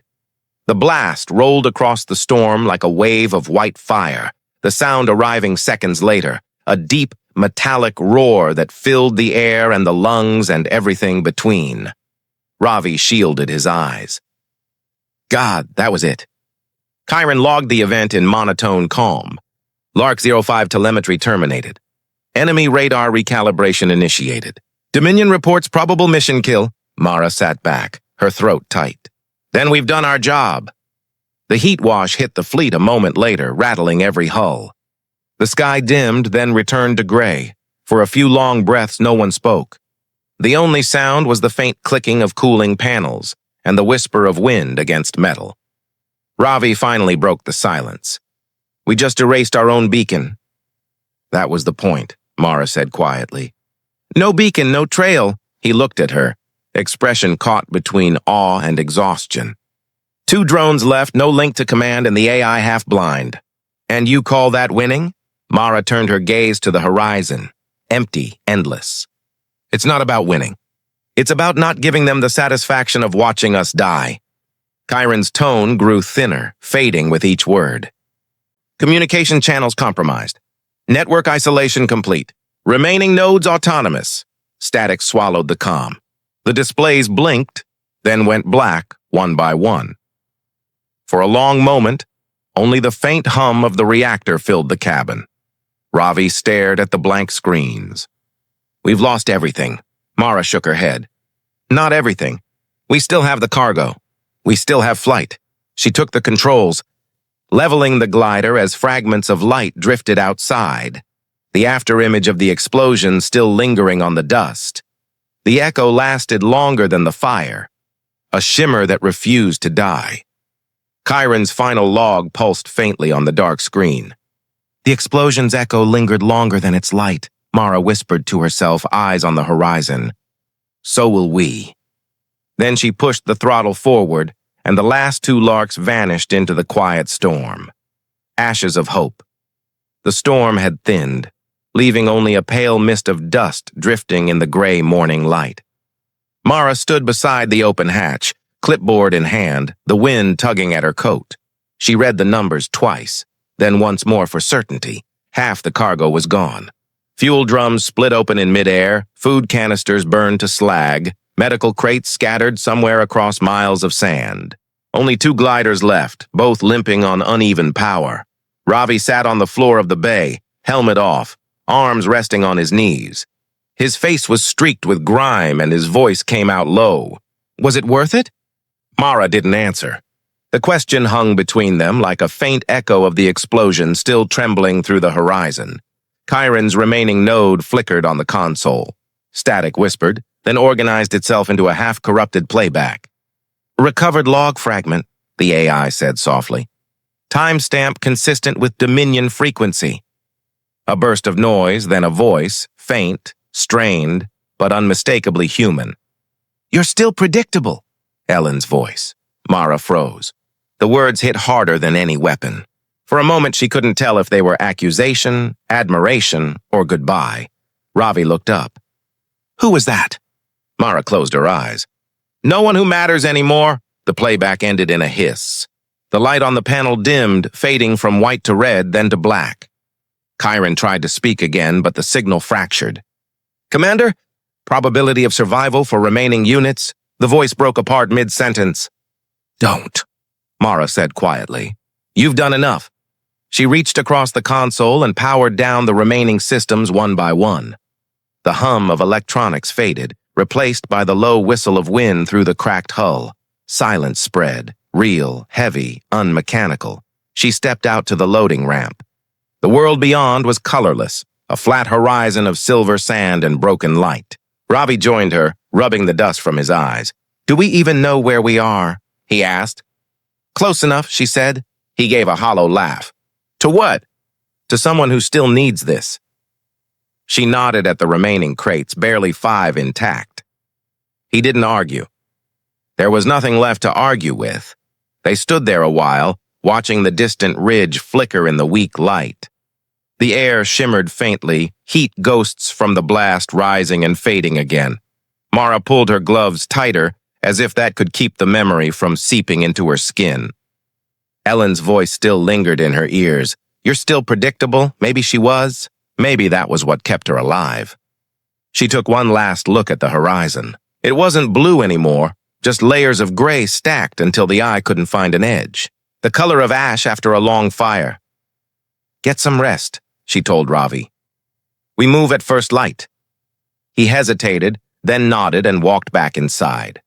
The blast rolled across the storm like a wave of white fire, the sound arriving seconds later, a deep, metallic roar that filled the air and the lungs and everything between. Ravi shielded his eyes. God, that was it. Chiron logged the event in monotone calm. Lark 05 telemetry terminated. Enemy radar recalibration initiated. Dominion reports probable mission kill. Mara sat back, her throat tight. Then we've done our job. The heat wash hit the fleet a moment later, rattling every hull. The sky dimmed, then returned to gray. For a few long breaths, no one spoke. The only sound was the faint clicking of cooling panels and the whisper of wind against metal. Ravi finally broke the silence. We just erased our own beacon. That was the point, Mara said quietly. No beacon, no trail. He looked at her, expression caught between awe and exhaustion. 2 drones left, no link to command, and the AI half-blind. And you call that winning? Mara turned her gaze to the horizon, empty, endless. It's not about winning. It's about not giving them the satisfaction of watching us die. Chiron's tone grew thinner, fading with each word. Communication channels compromised. Network isolation complete. Remaining nodes autonomous. Static swallowed the comm. The displays blinked, then went black one by one. For a long moment, only the faint hum of the reactor filled the cabin. Ravi stared at the blank screens. We've lost everything. Mara shook her head. Not everything. We still have the cargo. We still have flight. She took the controls, leveling the glider as fragments of light drifted outside, the afterimage of the explosion still lingering on the dust. The echo lasted longer than the fire, a shimmer that refused to die. Chiron's final log pulsed faintly on the dark screen. The explosion's echo lingered longer than its light, Mara whispered to herself, eyes on the horizon. So will we. Then she pushed the throttle forward, and the last 2 larks vanished into the quiet storm. Ashes of hope. The storm had thinned, leaving only a pale mist of dust drifting in the gray morning light. Mara stood beside the open hatch, clipboard in hand, the wind tugging at her coat. She read the numbers twice, then once more for certainty. Half the cargo was gone. Fuel drums split open in midair, food canisters burned to slag, medical crates scattered somewhere across miles of sand. Only 2 gliders left, both limping on uneven power. Ravi sat on the floor of the bay, helmet off, arms resting on his knees. His face was streaked with grime and his voice came out low. Was it worth it? Mara didn't answer. The question hung between them like a faint echo of the explosion still trembling through the horizon. Chiron's remaining node flickered on the console. Static whispered, then organized itself into a half-corrupted playback. Recovered log fragment, the AI said softly. Timestamp consistent with Dominion frequency. A burst of noise, then a voice, faint, strained, but unmistakably human. "You're still predictable," Ellen's voice. Mara froze. The words hit harder than any weapon. For a moment, she couldn't tell if they were accusation, admiration, or goodbye. Ravi looked up. "Who was that?" Mara closed her eyes. "No one who matters anymore." The playback ended in a hiss. The light on the panel dimmed, fading from white to red, then to black. Chiron tried to speak again, but the signal fractured. "Commander, probability of survival for remaining units." The voice broke apart mid-sentence. "Don't," Mara said quietly. "You've done enough." She reached across the console and powered down the remaining systems one by one. The hum of electronics faded, replaced by the low whistle of wind through the cracked hull. Silence spread, real, heavy, unmechanical. She stepped out to the loading ramp. The world beyond was colorless, a flat horizon of silver sand and broken light. Ravi joined her, rubbing the dust from his eyes. "Do we even know where we are?" he asked. "Close enough," she said. He gave a hollow laugh. "To what?" "To someone who still needs this." She nodded at the remaining crates, barely 5 intact. He didn't argue. There was nothing left to argue with. They stood there a while, watching the distant ridge flicker in the weak light. The air shimmered faintly, heat ghosts from the blast rising and fading again. Mara pulled her gloves tighter, as if that could keep the memory from seeping into her skin. Ellen's voice still lingered in her ears. "You're still predictable." Maybe she was. Maybe that was what kept her alive. She took one last look at the horizon. It wasn't blue anymore, just layers of gray stacked until the eye couldn't find an edge. The color of ash after a long fire. "Get some rest," she told Ravi. "We move at first light." He hesitated, then nodded and walked back inside.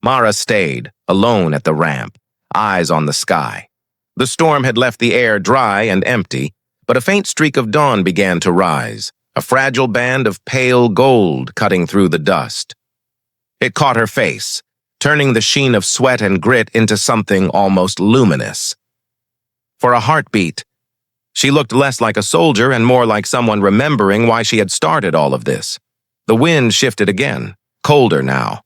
Mara stayed, alone at the ramp, eyes on the sky. The storm had left the air dry and empty, but a faint streak of dawn began to rise, a fragile band of pale gold cutting through the dust. It caught her face, turning the sheen of sweat and grit into something almost luminous. For a heartbeat, she looked less like a soldier and more like someone remembering why she had started all of this. The wind shifted again, colder now.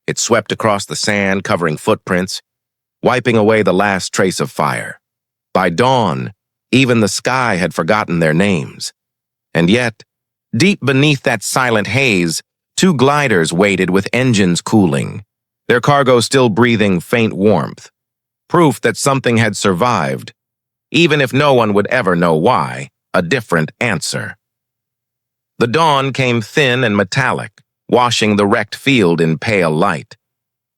It swept across the sand, covering footprints, wiping away the last trace of fire. By dawn, even the sky had forgotten their names. And yet, deep beneath that silent haze, 2 gliders waited with engines cooling, their cargo still breathing faint warmth. Proof that something had survived, even if no one would ever know why, a different answer. The dawn came thin and metallic, washing the wrecked field in pale light.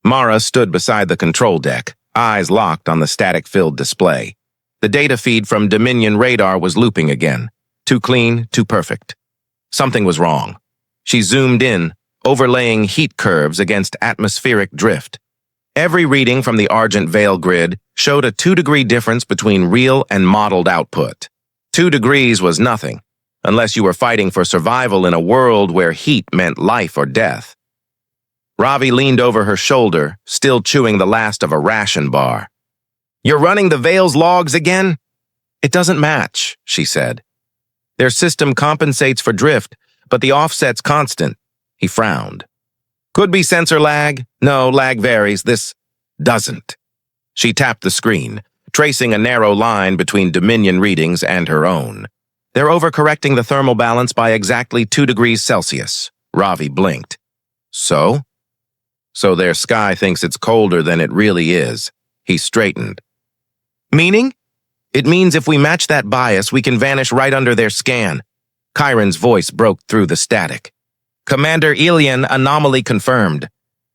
Mara stood beside the control deck, eyes locked on the static-filled display. The data feed from Dominion radar was looping again. Too clean, too perfect. Something was wrong. She zoomed in, overlaying heat curves against atmospheric drift. Every reading from the Argent Veil grid showed a 2-degree difference between real and modeled output. 2 degrees was nothing, unless you were fighting for survival in a world where heat meant life or death. Ravi leaned over her shoulder, still chewing the last of a ration bar. "You're running the Veil's logs again?" "It doesn't match," she said. "Their system compensates for drift, but the offset's constant." He frowned. "Could be sensor lag. No, lag varies. This doesn't." She tapped the screen, tracing a narrow line between Dominion readings and her own. "They're overcorrecting the thermal balance by exactly 2 degrees Celsius." Ravi blinked. "So?" "So their sky thinks it's colder than it really is." He straightened. "Meaning?" "It means if we match that bias, we can vanish right under their scan." Chiron's voice broke through the static. "Commander Ilyen, anomaly confirmed.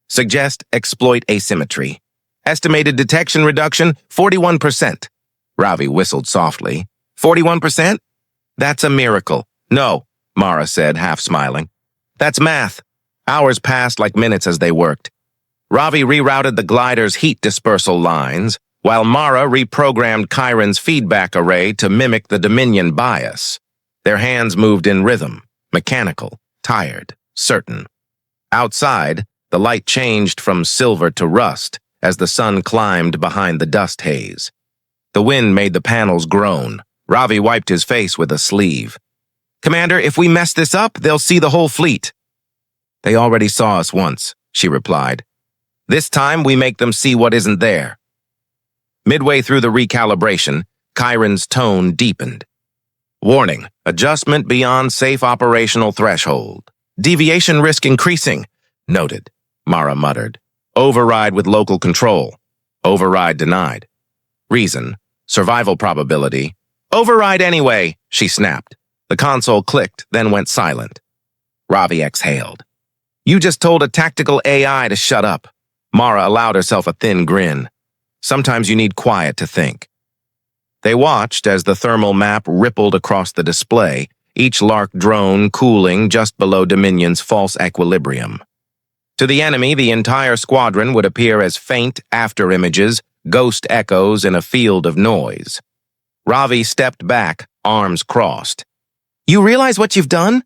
Suggest exploit asymmetry. Estimated detection reduction, 41%. Ravi whistled softly. 41%? That's a miracle. "No," Mara said, half smiling. "That's math." Hours passed like minutes as they worked. Ravi rerouted the glider's heat dispersal lines, while Mara reprogrammed Chiron's feedback array to mimic the Dominion bias. Their hands moved in rhythm, mechanical, tired, certain. Outside, the light changed from silver to rust as the sun climbed behind the dust haze. The wind made the panels groan, Ravi wiped his face with a sleeve. Commander, if we mess this up, they'll see the whole fleet. They already saw us once, she replied. This time we make them see what isn't there. Midway through the recalibration, Chiron's tone deepened. Warning, adjustment beyond safe operational threshold. Deviation risk increasing. Noted, Mara muttered. Override with local control. Override denied. Reason, survival probability. Override anyway, she snapped. The console clicked, then went silent. Ravi exhaled. You just told a tactical AI to shut up. Mara allowed herself a thin grin. Sometimes you need quiet to think. They watched as the thermal map rippled across the display, each Lark drone cooling just below Dominion's false equilibrium. To the enemy, the entire squadron would appear as faint afterimages, ghost echoes in a field of noise. Ravi stepped back, arms crossed. You realize what you've done?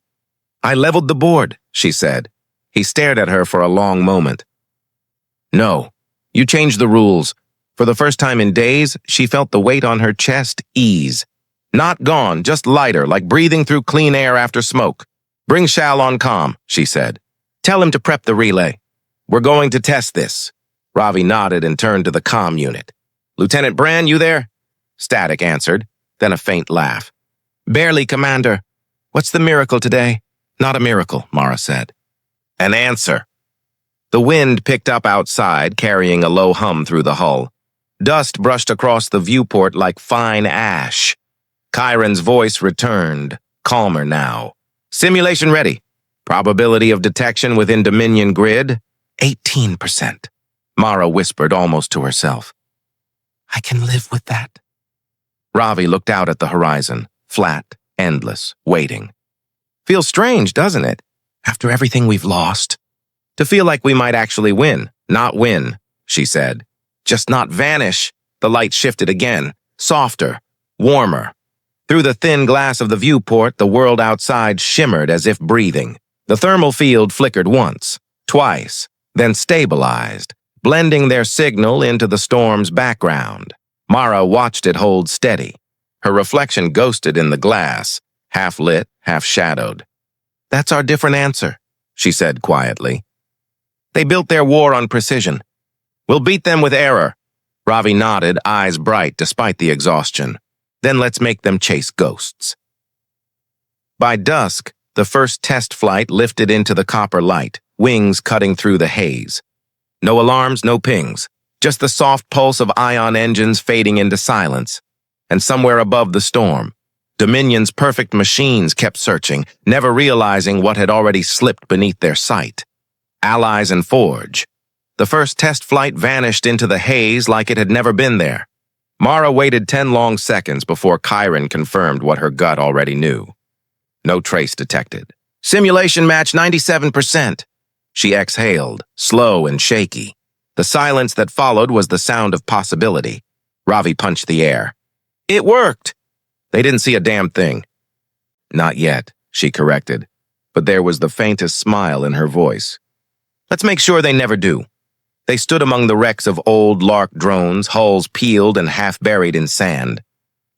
I leveled the board, she said. He stared at her for a long moment. No, you changed the rules. For the first time in days, she felt the weight on her chest ease. Not gone, just lighter, like breathing through clean air after smoke. Bring Shal on comm, she said. Tell him to prep the relay. We're going to test this. Ravi nodded and turned to the comm unit. Lieutenant Brand, you there? Static answered, then a faint laugh. Barely, Commander. What's the miracle today? Not a miracle, Mara said. An answer. The wind picked up outside, carrying a low hum through the hull. Dust brushed across the viewport like fine ash. Chiron's voice returned, calmer now. Simulation ready. Probability of detection within Dominion grid, 18%. Mara whispered almost to herself. I can live with that. Ravi looked out at the horizon, flat, endless, waiting. Feels strange, doesn't it? After everything we've lost. To feel like we might actually win, not win, she said. Just not vanish. The light shifted again, softer, warmer. Through the thin glass of the viewport, the world outside shimmered as if breathing. The thermal field flickered once, twice, then stabilized, blending their signal into the storm's background. Mara watched it hold steady. Her reflection ghosted in the glass, half lit, half shadowed. That's our different answer, she said quietly. They built their war on precision. We'll beat them with error. Ravi nodded, eyes bright despite the exhaustion. Then let's make them chase ghosts. By dusk, the first test flight lifted into the copper light, wings cutting through the haze. No alarms, no pings, just the soft pulse of ion engines fading into silence. And somewhere above the storm, Dominion's perfect machines kept searching, never realizing what had already slipped beneath their sight. Allies and Forge. The first test flight vanished into the haze like it had never been there. Mara waited 10 long seconds before Chiron confirmed what her gut already knew. No trace detected. Simulation match 97%. She exhaled, slow and shaky. The silence that followed was the sound of possibility. Ravi punched the air. It worked! They didn't see a damn thing. Not yet, she corrected, but there was the faintest smile in her voice. Let's make sure they never do. They stood among the wrecks of old Lark drones, hulls peeled and half buried in sand.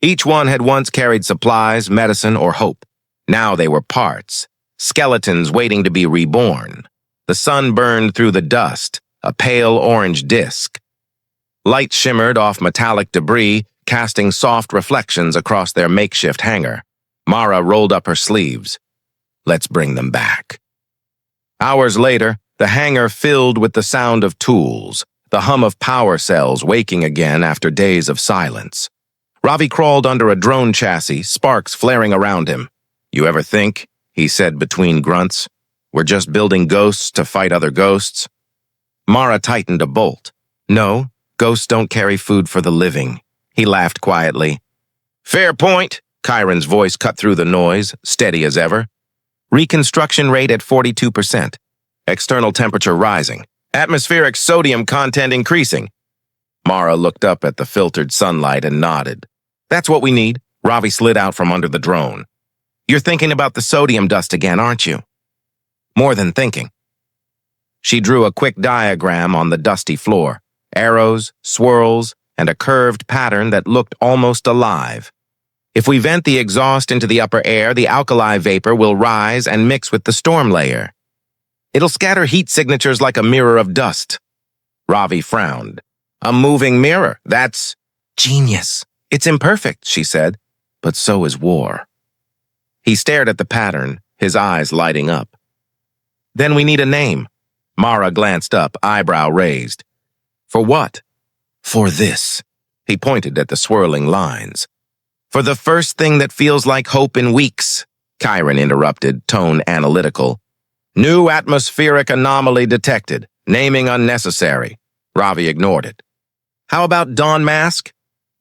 Each one had once carried supplies, medicine, or hope. Now they were parts, skeletons waiting to be reborn. The sun burned through the dust, a pale orange disk. Light shimmered off metallic debris, casting soft reflections across their makeshift hangar. Mara rolled up her sleeves. Let's bring them back. Hours later, the hangar filled with the sound of tools, the hum of power cells waking again after days of silence. Ravi crawled under a drone chassis, sparks flaring around him. You ever think, he said between grunts, we're just building ghosts to fight other ghosts? Mara tightened a bolt. No, ghosts don't carry food for the living. He laughed quietly. Fair point, Chiron's voice cut through the noise, steady as ever. Reconstruction rate at 42%. External temperature rising. Atmospheric sodium content increasing. Mara looked up at the filtered sunlight and nodded. That's what we need. Ravi slid out from under the drone. You're thinking about the sodium dust again, aren't you? More than thinking. She drew a quick diagram on the dusty floor. Arrows, swirls, and a curved pattern that looked almost alive. If we vent the exhaust into the upper air, the alkali vapor will rise and mix with the storm layer. It'll scatter heat signatures like a mirror of dust. Ravi frowned. A moving mirror. That's genius. It's imperfect, she said, but so is war. He stared at the pattern, his eyes lighting up. Then we need a name. Mara glanced up, eyebrow raised. For what? For this. He pointed at the swirling lines. For the first thing that feels like hope in weeks, Chiron interrupted, tone analytical. New atmospheric anomaly detected. Naming unnecessary. Ravi ignored it. How about Dawn Mask?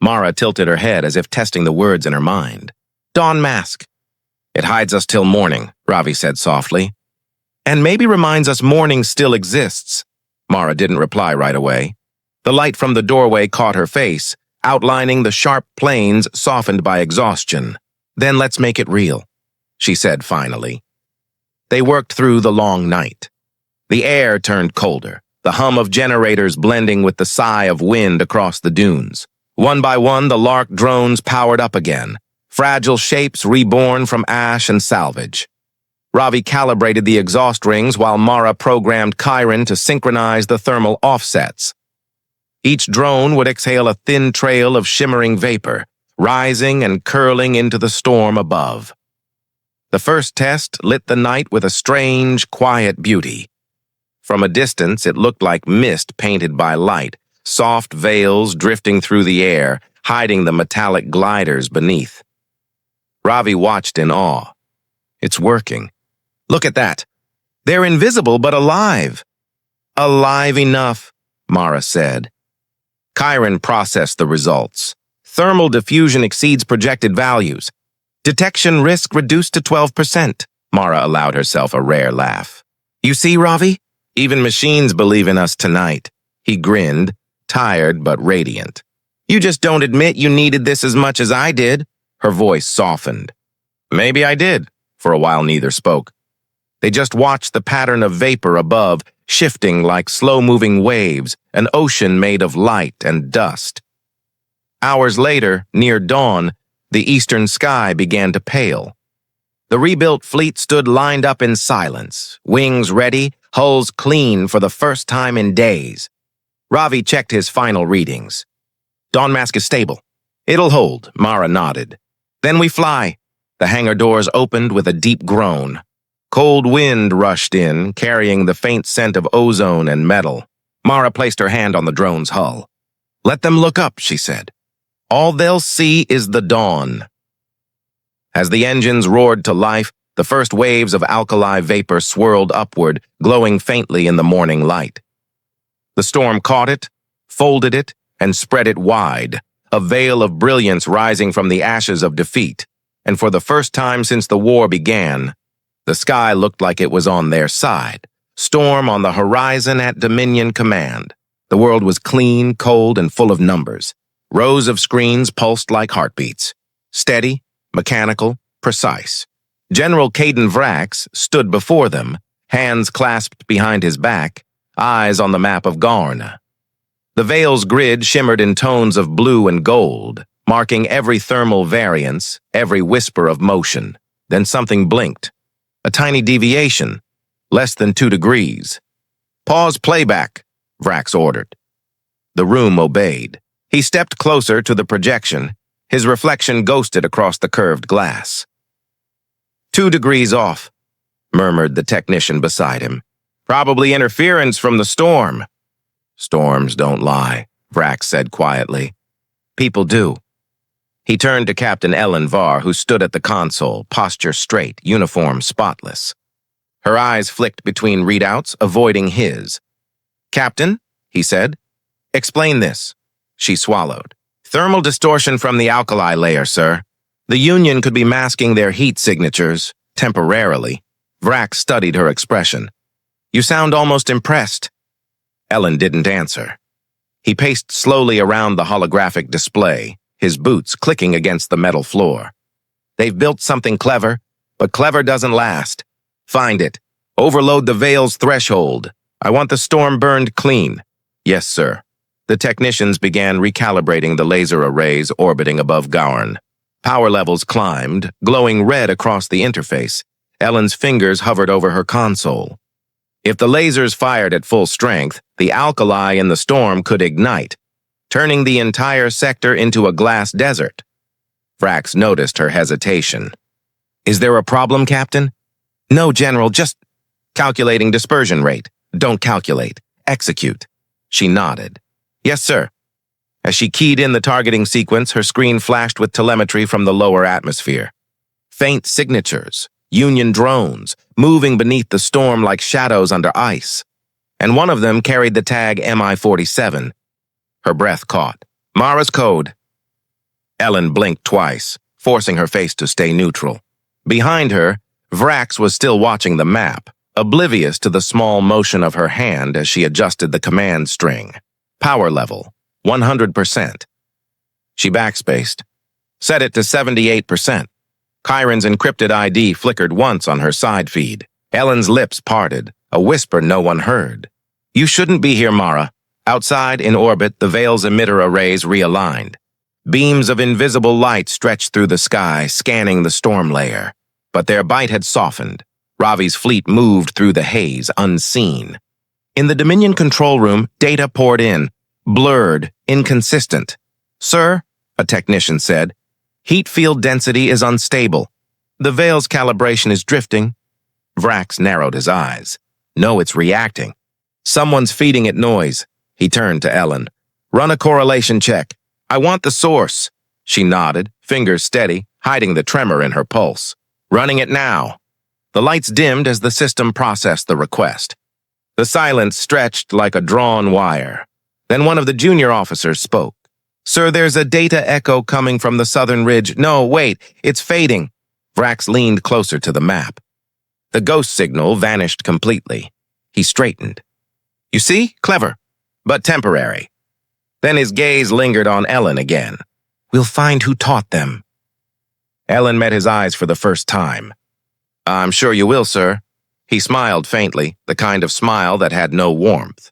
Mara tilted her head as if testing the words in her mind. Dawn Mask. It hides us till morning, Ravi said softly. And maybe reminds us morning still exists. Mara didn't reply right away. The light from the doorway caught her face, outlining the sharp planes softened by exhaustion. Then let's make it real, she said finally. They worked through the long night. The air turned colder, the hum of generators blending with the sigh of wind across the dunes. One by one, the Lark drones powered up again, fragile shapes reborn from ash and salvage. Ravi calibrated the exhaust rings while Mara programmed Chiron to synchronize the thermal offsets. Each drone would exhale a thin trail of shimmering vapor, rising and curling into the storm above. The first test lit the night with a strange, quiet beauty. From a distance, it looked like mist painted by light, soft veils drifting through the air, hiding the metallic gliders beneath. Ravi watched in awe. It's working. Look at that. They're invisible but alive. Alive enough, Mara said. Chiron processed the results. Thermal diffusion exceeds projected values. Detection risk reduced to 12%. Mara allowed herself a rare laugh. You see, Ravi? Even machines believe in us tonight. He grinned, tired but radiant. You just don't admit you needed this as much as I did. Her voice softened. Maybe I did. For a while neither spoke. They just watched the pattern of vapor above, shifting like slow-moving waves, an ocean made of light and dust. Hours later, near dawn, the eastern sky began to pale. The rebuilt fleet stood lined up in silence, wings ready, hulls clean for the first time in days. Ravi checked his final readings. Dawn Mask is stable. It'll hold, Mara nodded. Then we fly. The hangar doors opened with a deep groan. Cold wind rushed in, carrying the faint scent of ozone and metal. Mara placed her hand on the drone's hull. Let them look up, she said. All they'll see is the dawn. As the engines roared to life, the first waves of alkali vapor swirled upward, glowing faintly in the morning light. The storm caught it, folded it, and spread it wide, a veil of brilliance rising from the ashes of defeat. And for the first time since the war began, the sky looked like it was on their side. Storm on the horizon at Dominion Command. The world was clean, cold, and full of numbers. Rows of screens pulsed like heartbeats. Steady, mechanical, precise. General Caden Vrax stood before them, hands clasped behind his back, eyes on the map of Garn. The veil's grid shimmered in tones of blue and gold, marking every thermal variance, every whisper of motion. Then something blinked. A tiny deviation, less than 2 degrees. Pause playback, Vrax ordered. The room obeyed. He stepped closer to the projection, his reflection ghosted across the curved glass. 2 degrees off, murmured the technician beside him. Probably interference from the storm. Storms don't lie, Vrax said quietly. People do. He turned to Captain Ellen Varr, who stood at the console, posture straight, uniform spotless. Her eyes flicked between readouts, avoiding his. Captain, he said, explain this. She swallowed. Thermal distortion from the alkali layer, sir. The Union could be masking their heat signatures, temporarily. Vrax studied her expression. You sound almost impressed. Ellen didn't answer. He paced slowly around the holographic display, his boots clicking against the metal floor. They've built something clever, but clever doesn't last. Find it. Overload the veil's threshold. I want the storm burned clean. Yes, sir. The technicians began recalibrating the laser arrays orbiting above Gaurn. Power levels climbed, glowing red across the interface. Ellen's fingers hovered over her console. If the lasers fired at full strength, the alkali in the storm could ignite, turning the entire sector into a glass desert. Vrax noticed her hesitation. "Is there a problem, Captain?" "No, General, just calculating dispersion rate." "Don't calculate. Execute." She nodded. "Yes, sir." As she keyed in the targeting sequence, her screen flashed with telemetry from the lower atmosphere. Faint signatures, Union drones, moving beneath the storm like shadows under ice. And one of them carried the tag MI-47. Her breath caught. "Mara's code." Ellen blinked twice, forcing her face to stay neutral. Behind her, Vrax was still watching the map, oblivious to the small motion of her hand as she adjusted the command string. Power level, 100%. She backspaced. Set it to 78%. Chiron's encrypted ID flickered once on her side feed. Ellen's lips parted, a whisper no one heard. "You shouldn't be here, Mara." Outside, in orbit, the Veil's emitter arrays realigned. Beams of invisible light stretched through the sky, scanning the storm layer. But their bite had softened. Ravi's fleet moved through the haze, unseen. In the Dominion control room, data poured in, blurred, inconsistent. "Sir," a technician said, "heat field density is unstable. The Veil's calibration is drifting." Vrax narrowed his eyes. "No, it's reacting. Someone's feeding it noise." He turned to Ellen. "Run a correlation check. I want the source." She nodded, fingers steady, hiding the tremor in her pulse. "Running it now." The lights dimmed as the system processed the request. The silence stretched like a drawn wire. Then one of the junior officers spoke. "Sir, there's a data echo coming from the southern ridge." "No, wait, it's fading." Vrax leaned closer to the map. The ghost signal vanished completely. He straightened. "You see? Clever, but temporary." Then his gaze lingered on Ellen again. "We'll find who taught them." Ellen met his eyes for the first time. "I'm sure you will, sir." He smiled faintly, the kind of smile that had no warmth.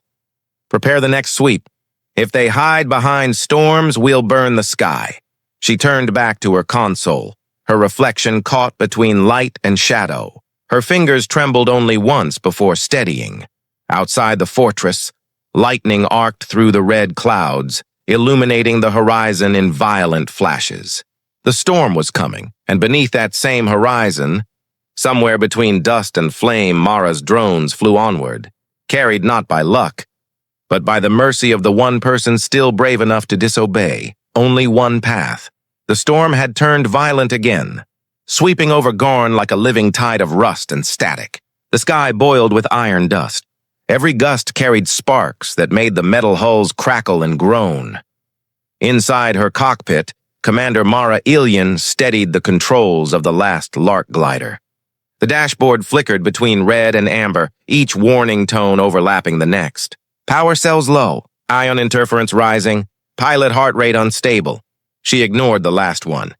"Prepare the next sweep. If they hide behind storms, we'll burn the sky." She turned back to her console, her reflection caught between light and shadow. Her fingers trembled only once before steadying. Outside the fortress, lightning arced through the red clouds, illuminating the horizon in violent flashes. The storm was coming, and beneath that same horizon, somewhere between dust and flame, Mara's drones flew onward, carried not by luck, but by the mercy of the one person still brave enough to disobey. Only one path. The storm had turned violent again, sweeping over Gorn like a living tide of rust and static. The sky boiled with iron dust. Every gust carried sparks that made the metal hulls crackle and groan. Inside her cockpit, Commander Mara Ilyen steadied the controls of the last Lark glider. The dashboard flickered between red and amber, each warning tone overlapping the next. Power cells low, ion interference rising, pilot heart rate unstable. She ignored the last one.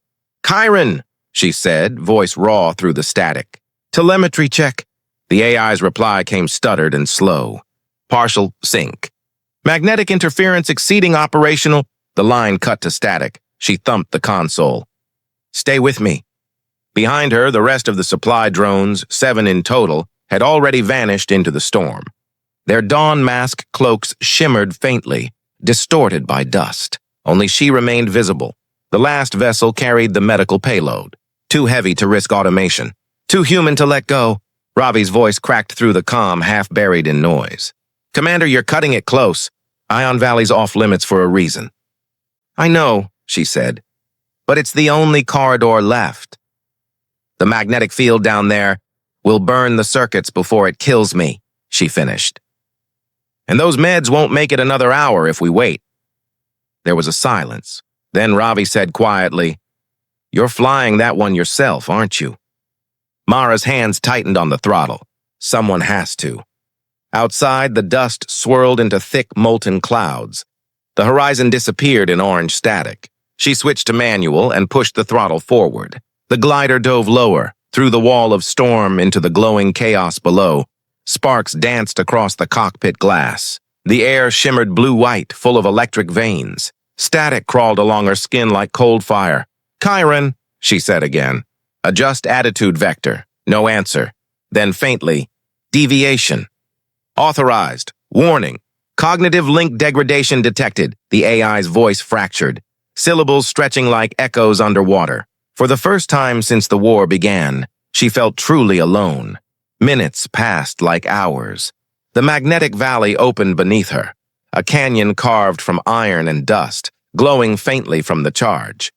"Chiron," she said, voice raw through the static. "Telemetry check." The AI's reply came stuttered and slow. "Partial sync." "Magnetic interference exceeding operational." The line cut to static. She thumped the console. "Stay with me." Behind her, the rest of the supply drones, 7 in total, had already vanished into the storm. Their dawn mask cloaks shimmered faintly, distorted by dust. Only she remained visible. The last vessel carried the medical payload. Too heavy to risk automation. Too human to let go. Ravi's voice cracked through the comm, half buried in noise. "Commander, you're cutting it close. Ion Valley's off limits for a reason." "I know," she said, "but it's the only corridor left. The magnetic field down there will burn the circuits before it kills me," she finished. "And those meds won't make it another hour if we wait." There was a silence. Then Ravi said quietly, "You're flying that one yourself, aren't you?" Mara's hands tightened on the throttle. Someone has to. Outside, the dust swirled into thick, molten clouds. The horizon disappeared in orange static. She switched to manual and pushed the throttle forward. The glider dove lower, through the wall of storm into the glowing chaos below. Sparks danced across the cockpit glass. The air shimmered blue-white, full of electric veins. Static crawled along her skin like cold fire. Chiron, she said again. Adjust attitude vector. No answer. Then faintly, deviation. Authorized. Warning. Cognitive link degradation detected. The AI's voice fractured, syllables stretching like echoes underwater. For the first time since the war began, she felt truly alone. Minutes passed like hours. The magnetic valley opened beneath her, a canyon carved from iron and dust, glowing faintly from the charge.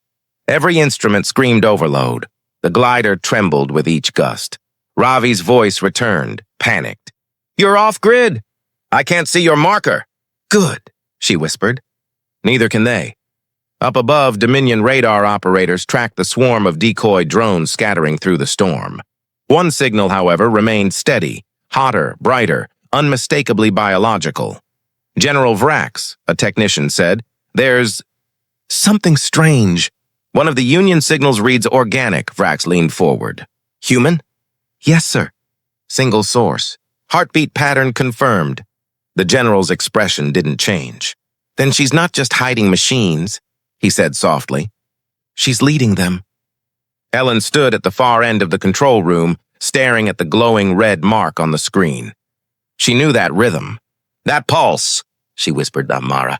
Every instrument screamed overload. The glider trembled with each gust. Ravi's voice returned, panicked. "You're off-grid! I can't see your marker." "Good," she whispered. Neither can they. Up above, Dominion radar operators tracked the swarm of decoy drones scattering through the storm. One signal, however, remained steady, hotter, brighter, unmistakably biological. "General Vrax," a technician said, "there's something strange." "One of the Union signals reads organic," Vrax leaned forward. "Human?" "Yes, sir." "Single source. Heartbeat pattern confirmed." The general's expression didn't change. "Then she's not just hiding machines," he said softly. "She's leading them." Ellen stood at the far end of the control room, staring at the glowing red mark on the screen. She knew that rhythm. "That pulse," she whispered to Mara.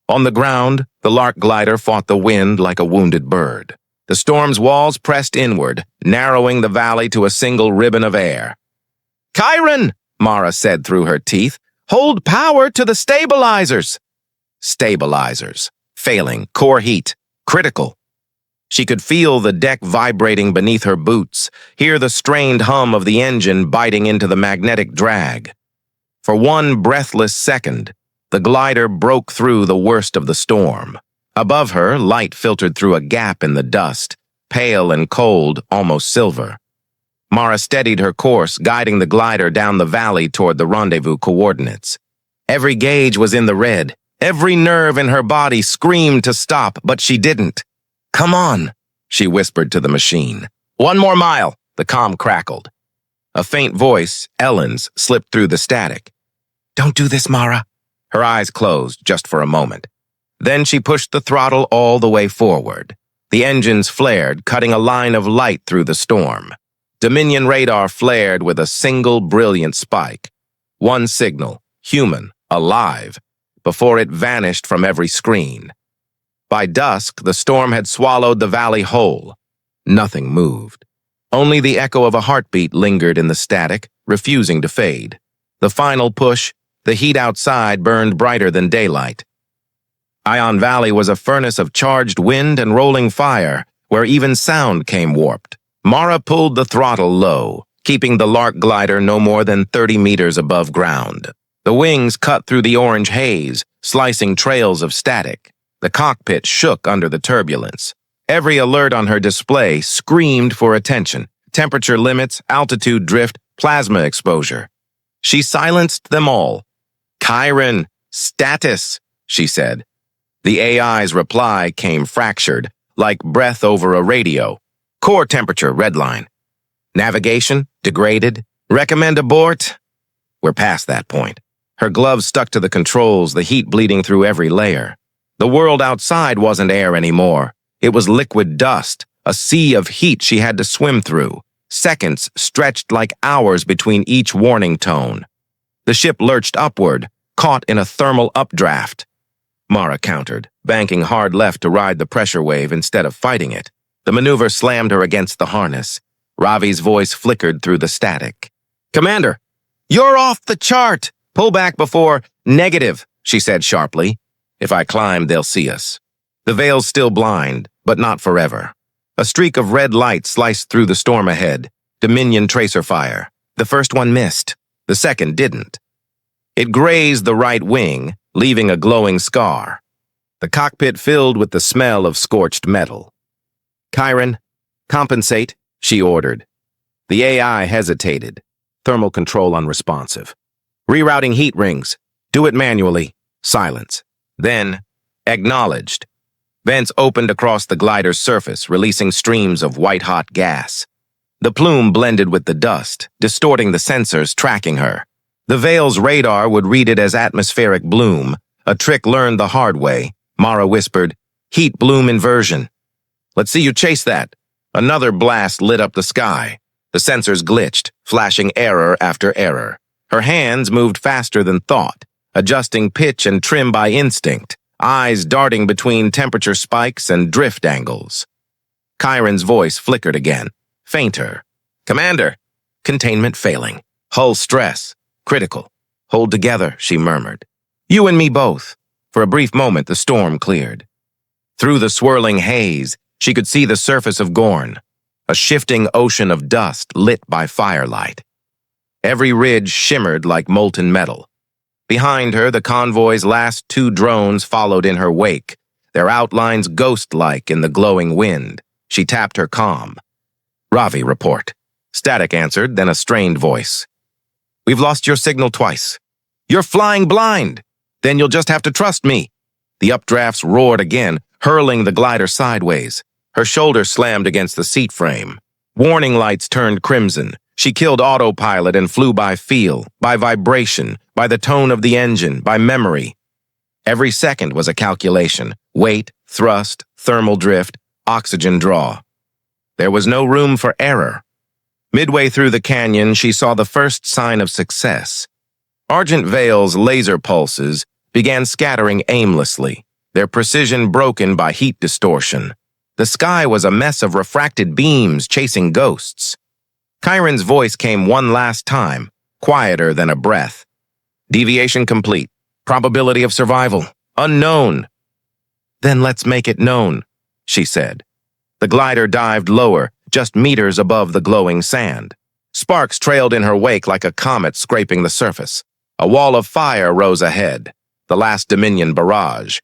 On the ground, the Lark glider fought the wind like a wounded bird. The storm's walls pressed inward, narrowing the valley to a single ribbon of air. "Chiron," Mara said through her teeth, "hold power to the stabilizers." Stabilizers. Failing. Core heat. Critical. She could feel the deck vibrating beneath her boots, hear the strained hum of the engine biting into the magnetic drag. For one breathless second, the glider broke through the worst of the storm. Above her, light filtered through a gap in the dust, pale and cold, almost silver. Mara steadied her course, guiding the glider down the valley toward the rendezvous coordinates. Every gauge was in the red. Every nerve in her body screamed to stop, but she didn't. "Come on," she whispered to the machine. "1 more mile," the comm crackled. A faint voice, Ellen's, slipped through the static. "Don't do this, Mara." Her eyes closed just for a moment. Then she pushed the throttle all the way forward. The engines flared, cutting a line of light through the storm. Dominion radar flared with a single brilliant spike. One signal, human, alive, before it vanished from every screen. By dusk, the storm had swallowed the valley whole. Nothing moved. Only the echo of a heartbeat lingered in the static, refusing to fade. The final push, the heat outside burned brighter than daylight. Ion Valley was a furnace of charged wind and rolling fire, where even sound came warped. Mara pulled the throttle low, keeping the Lark glider no more than 30 meters above ground. The wings cut through the orange haze, slicing trails of static. The cockpit shook under the turbulence. Every alert on her display screamed for attention. Temperature limits, altitude drift, plasma exposure. She silenced them all. "Chiron, status," she said. The AI's reply came fractured, like breath over a radio. "Core temperature, redline. Navigation, degraded. Recommend abort." We're past that point. Her gloves stuck to the controls, the heat bleeding through every layer. The world outside wasn't air anymore. It was liquid dust, a sea of heat she had to swim through. Seconds stretched like hours between each warning tone. The ship lurched upward, caught in a thermal updraft. Mara countered, banking hard left to ride the pressure wave instead of fighting it. The maneuver slammed her against the harness. Ravi's voice flickered through the static. "Commander, you're off the chart! Pull back before—" "Negative," she said sharply. "If I climb, they'll see us." The veil's still blind, but not forever. A streak of red light sliced through the storm ahead. Dominion tracer fire. The first one missed. The second didn't. It grazed the right wing, leaving a glowing scar. The cockpit filled with the smell of scorched metal. "Chiron, compensate," she ordered. The AI hesitated. Thermal control unresponsive. "Rerouting heat rings. Do it manually." Silence. Then, acknowledged. Vents opened across the glider's surface, releasing streams of white-hot gas. The plume blended with the dust, distorting the sensors tracking her. The Veil's radar would read it as atmospheric bloom, a trick learned the hard way. Mara whispered, "Heat bloom inversion." Let's see you chase that. Another blast lit up the sky. The sensors glitched, flashing error after error. Her hands moved faster than thought, adjusting pitch and trim by instinct, eyes darting between temperature spikes and drift angles. Chiron's voice flickered again, fainter. Commander! Containment failing. Hull stress. Critical. Hold together, she murmured. You and me both. For a brief moment, the storm cleared. Through the swirling haze, she could see the surface of Gorn, a shifting ocean of dust lit by firelight. Every ridge shimmered like molten metal. Behind her, the convoy's last 2 drones followed in her wake, their outlines ghost-like in the glowing wind. She tapped her comm. Ravi, report. Static answered, then a strained voice. We've lost your signal twice. You're flying blind. Then you'll just have to trust me. The updrafts roared again, hurling the glider sideways. Her shoulder slammed against the seat frame. Warning lights turned crimson. She killed autopilot and flew by feel, by vibration, by the tone of the engine, by memory. Every second was a calculation. Weight, thrust, thermal drift, oxygen draw. There was no room for error. Midway through the canyon, she saw the first sign of success. Argent Veil's laser pulses began scattering aimlessly, their precision broken by heat distortion. The sky was a mess of refracted beams chasing ghosts. Chiron's voice came one last time, quieter than a breath. Deviation complete. Probability of survival. Unknown. Then let's make it known, she said. The glider dived lower, just meters above the glowing sand. Sparks trailed in her wake like a comet scraping the surface. A wall of fire rose ahead, the last Dominion barrage.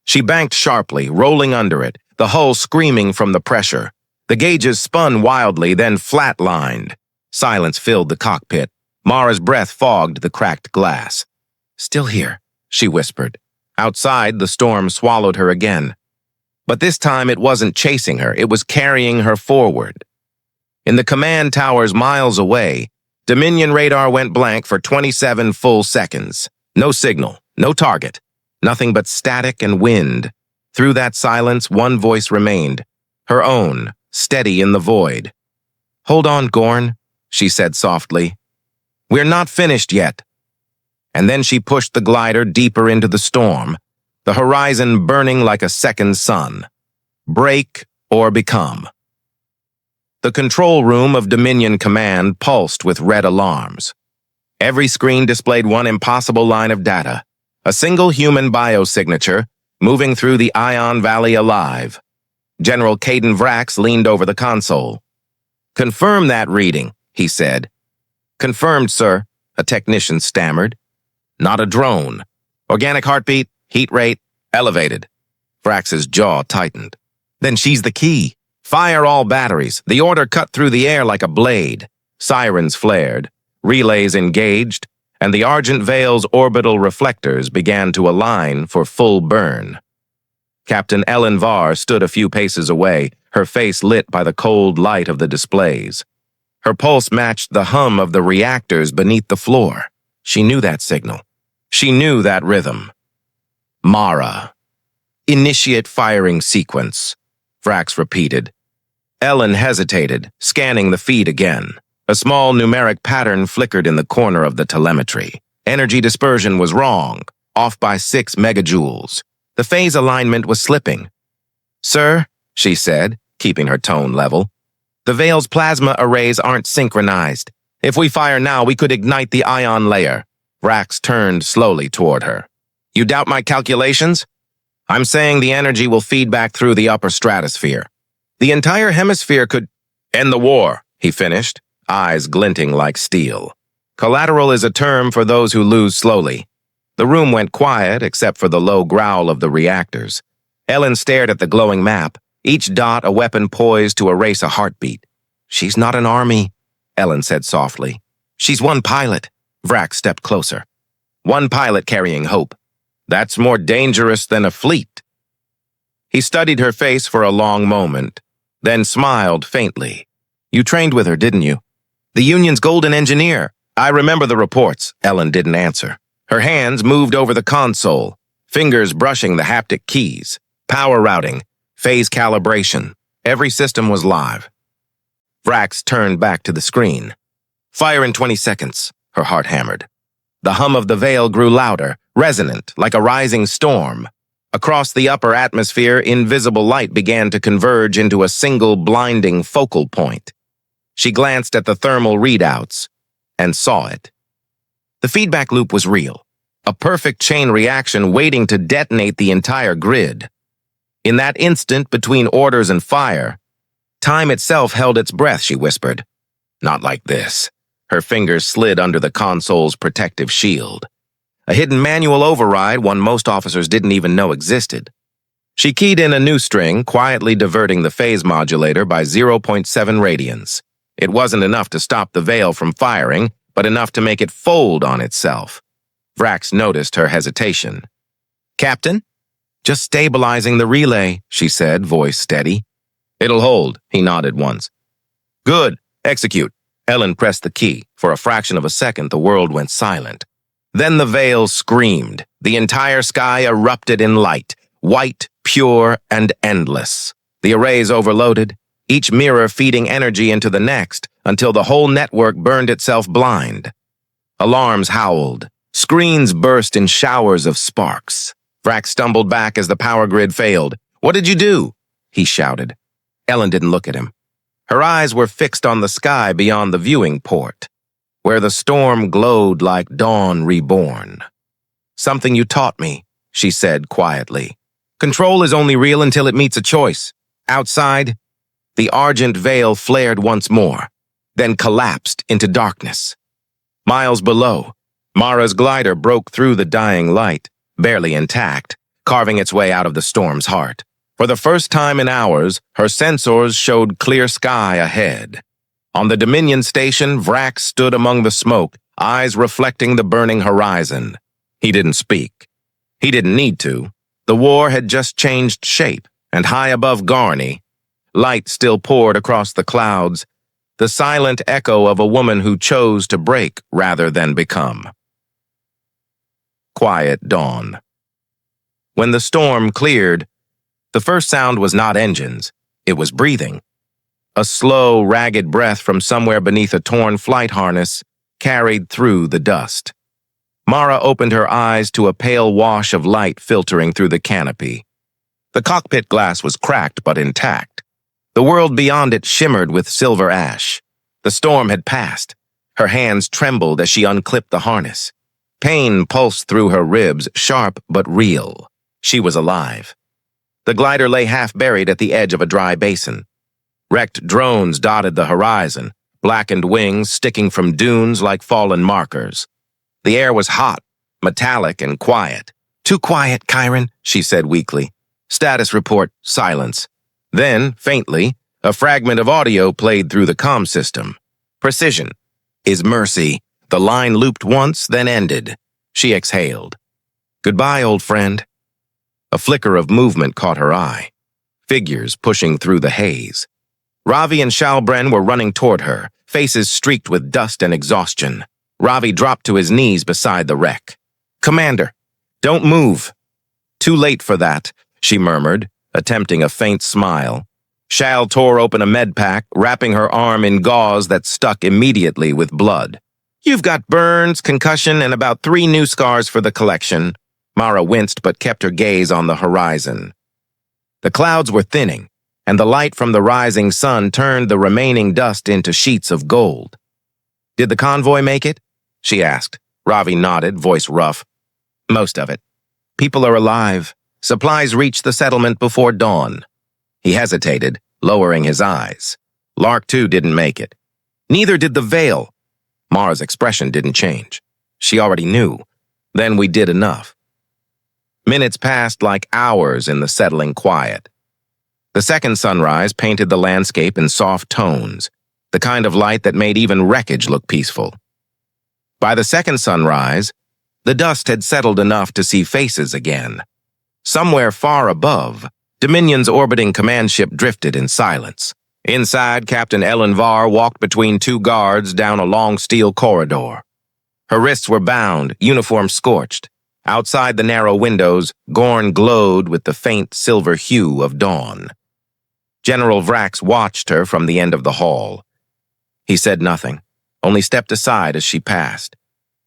She banked sharply, rolling under it, the hull screaming from the pressure. The gauges spun wildly, then flatlined. Silence filled the cockpit. Mara's breath fogged the cracked glass. Still here, she whispered. Outside, the storm swallowed her again. But this time it wasn't chasing her, it was carrying her forward. In the command towers miles away, Dominion radar went blank for 27 full seconds. No signal, no target, nothing but static and wind. Through that silence, one voice remained, her own, steady in the void. Hold on, Gorn, she said softly. We're not finished yet. And then she pushed the glider deeper into the storm, the horizon burning like a second sun. Break or become. The control room of Dominion Command pulsed with red alarms. Every screen displayed one impossible line of data, a single human biosignature moving through the Ion Valley alive. General Caden Vrax leaned over the console. Confirm that reading, he said. Confirmed, sir, a technician stammered. Not a drone. Organic heartbeat, heat rate, elevated. Vrax's jaw tightened. Then she's the key. Fire all batteries. The order cut through the air like a blade. Sirens flared, relays engaged, and the Argent Veil's orbital reflectors began to align for full burn. Captain Ellen Varr stood a few paces away, her face lit by the cold light of the displays. Her pulse matched the hum of the reactors beneath the floor. She knew that signal. She knew that rhythm. Mara. Initiate firing sequence, Vrax repeated. Ellen hesitated, scanning the feed again. A small numeric pattern flickered in the corner of the telemetry. Energy dispersion was wrong, off by 6 megajoules. The phase alignment was slipping. Sir, she said, keeping her tone level, the Veil's plasma arrays aren't synchronized. If we fire now, we could ignite the ion layer. Vrax turned slowly toward her. You doubt my calculations? I'm saying the energy will feed back through the upper stratosphere. The entire hemisphere could end the war, he finished, eyes glinting like steel. Collateral is a term for those who lose slowly. The room went quiet except for the low growl of the reactors. Ellen stared at the glowing map, each dot a weapon poised to erase a heartbeat. She's not an army, Ellen said softly. She's one pilot. Vrax stepped closer. One pilot carrying hope. That's more dangerous than a fleet. He studied her face for a long moment, then smiled faintly. You trained with her, didn't you? The Union's golden engineer. I remember the reports. Ellen didn't answer. Her hands moved over the console, fingers brushing the haptic keys. Power routing. Phase calibration. Every system was live. Vrax turned back to the screen. Fire in 20 seconds, her heart hammered. The hum of the veil grew louder, resonant, like a rising storm. Across the upper atmosphere, invisible light began to converge into a single blinding focal point. She glanced at the thermal readouts and saw it. The feedback loop was real, a perfect chain reaction waiting to detonate the entire grid. In that instant between orders and fire, time itself held its breath, she whispered. Not like this. Her fingers slid under the console's protective shield. A hidden manual override one most officers didn't even know existed. She keyed in a new string, quietly diverting the phase modulator by 0.7 radians. It wasn't enough to stop the veil from firing, but enough to make it fold on itself. Vrax noticed her hesitation. Captain? Just stabilizing the relay, she said, voice steady. It'll hold, he nodded once. Good, execute. Ellen pressed the key. For a fraction of a second, the world went silent. Then the veil screamed. The entire sky erupted in light, white, pure, and endless. The arrays overloaded, each mirror feeding energy into the next, until the whole network burned itself blind. Alarms howled. Screens burst in showers of sparks. Vrax stumbled back as the power grid failed. What did you do? He shouted. Ellen didn't look at him. Her eyes were fixed on the sky beyond the viewing port, where the storm glowed like dawn reborn. Something you taught me, she said quietly. Control is only real until it meets a choice. Outside, the argent veil flared once more, then collapsed into darkness. Miles below, Mara's glider broke through the dying light, barely intact, carving its way out of the storm's heart. For the first time in hours, her sensors showed clear sky ahead. On the Dominion station, Vrax stood among the smoke, eyes reflecting the burning horizon. He didn't speak. He didn't need to. The war had just changed shape, and high above Garney, light still poured across the clouds, the silent echo of a woman who chose to break rather than become. Quiet dawn. When the storm cleared, the first sound was not engines, it was breathing. A slow, ragged breath from somewhere beneath a torn flight harness carried through the dust. Mara opened her eyes to a pale wash of light filtering through the canopy. The cockpit glass was cracked but intact. The world beyond it shimmered with silver ash. The storm had passed. Her hands trembled as she unclipped the harness. Pain pulsed through her ribs, sharp but real. She was alive. The glider lay half buried at the edge of a dry basin. Wrecked drones dotted the horizon, blackened wings sticking from dunes like fallen markers. The air was hot, metallic, and quiet. Too quiet, Chiron, she said weakly. Status report, silence. Then, faintly, a fragment of audio played through the comm system. Precision. Is mercy. The line looped once, then ended. She exhaled. Goodbye, old friend. A flicker of movement caught her eye. Figures pushing through the haze. Ravi and Shalbren were running toward her, faces streaked with dust and exhaustion. Ravi dropped to his knees beside the wreck. Commander, don't move. Too late for that, she murmured, attempting a faint smile. Shal tore open a med pack, wrapping her arm in gauze that stuck immediately with blood. You've got burns, concussion, and about 3 new scars for the collection. Mara winced but kept her gaze on the horizon. The clouds were thinning, and the light from the rising sun turned the remaining dust into sheets of gold. Did the convoy make it? She asked. Ravi nodded, voice rough. Most of it. People are alive. Supplies reached the settlement before dawn. He hesitated, lowering his eyes. Lark 2 didn't make it. Neither did the Veil. Mara's expression didn't change. She already knew. Then we did enough. Minutes passed like hours in the settling quiet. The second sunrise painted the landscape in soft tones, the kind of light that made even wreckage look peaceful. By the second sunrise, the dust had settled enough to see faces again. Somewhere far above, Dominion's orbiting command ship drifted in silence. Inside, Captain Ellen Varr walked between 2 guards down a long steel corridor. Her wrists were bound, uniform scorched. Outside the narrow windows, Gorn glowed with the faint silver hue of dawn. General Vrax watched her from the end of the hall. He said nothing, only stepped aside as she passed.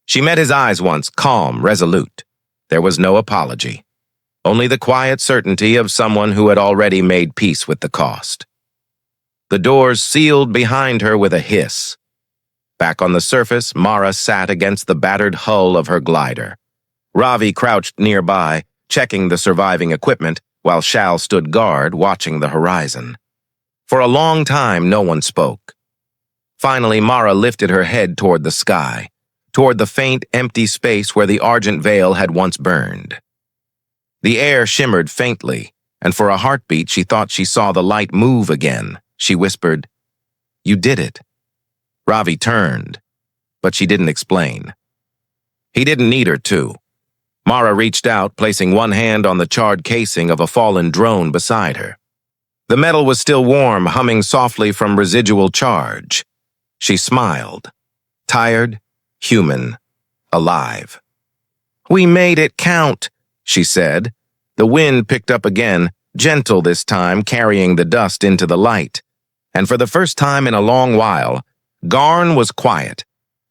She met his eyes once, calm, resolute. There was no apology, only the quiet certainty of someone who had already made peace with the cost. The doors sealed behind her with a hiss. Back on the surface, Mara sat against the battered hull of her glider. Ravi crouched nearby, checking the surviving equipment, while Shal stood guard, watching the horizon. For a long time, no one spoke. Finally, Mara lifted her head toward the sky, toward the faint, empty space where the argent veil had once burned. The air shimmered faintly, and for a heartbeat she thought she saw the light move again. She whispered, "You did it." Ravi turned, but she didn't explain. He didn't need her to. Mara reached out, placing one hand on the charred casing of a fallen drone beside her. The metal was still warm, humming softly from residual charge. She smiled. Tired, human, alive. "We made it count," she said. The wind picked up again, gentle this time, carrying the dust into the light. And for the first time in a long while, Garn was quiet.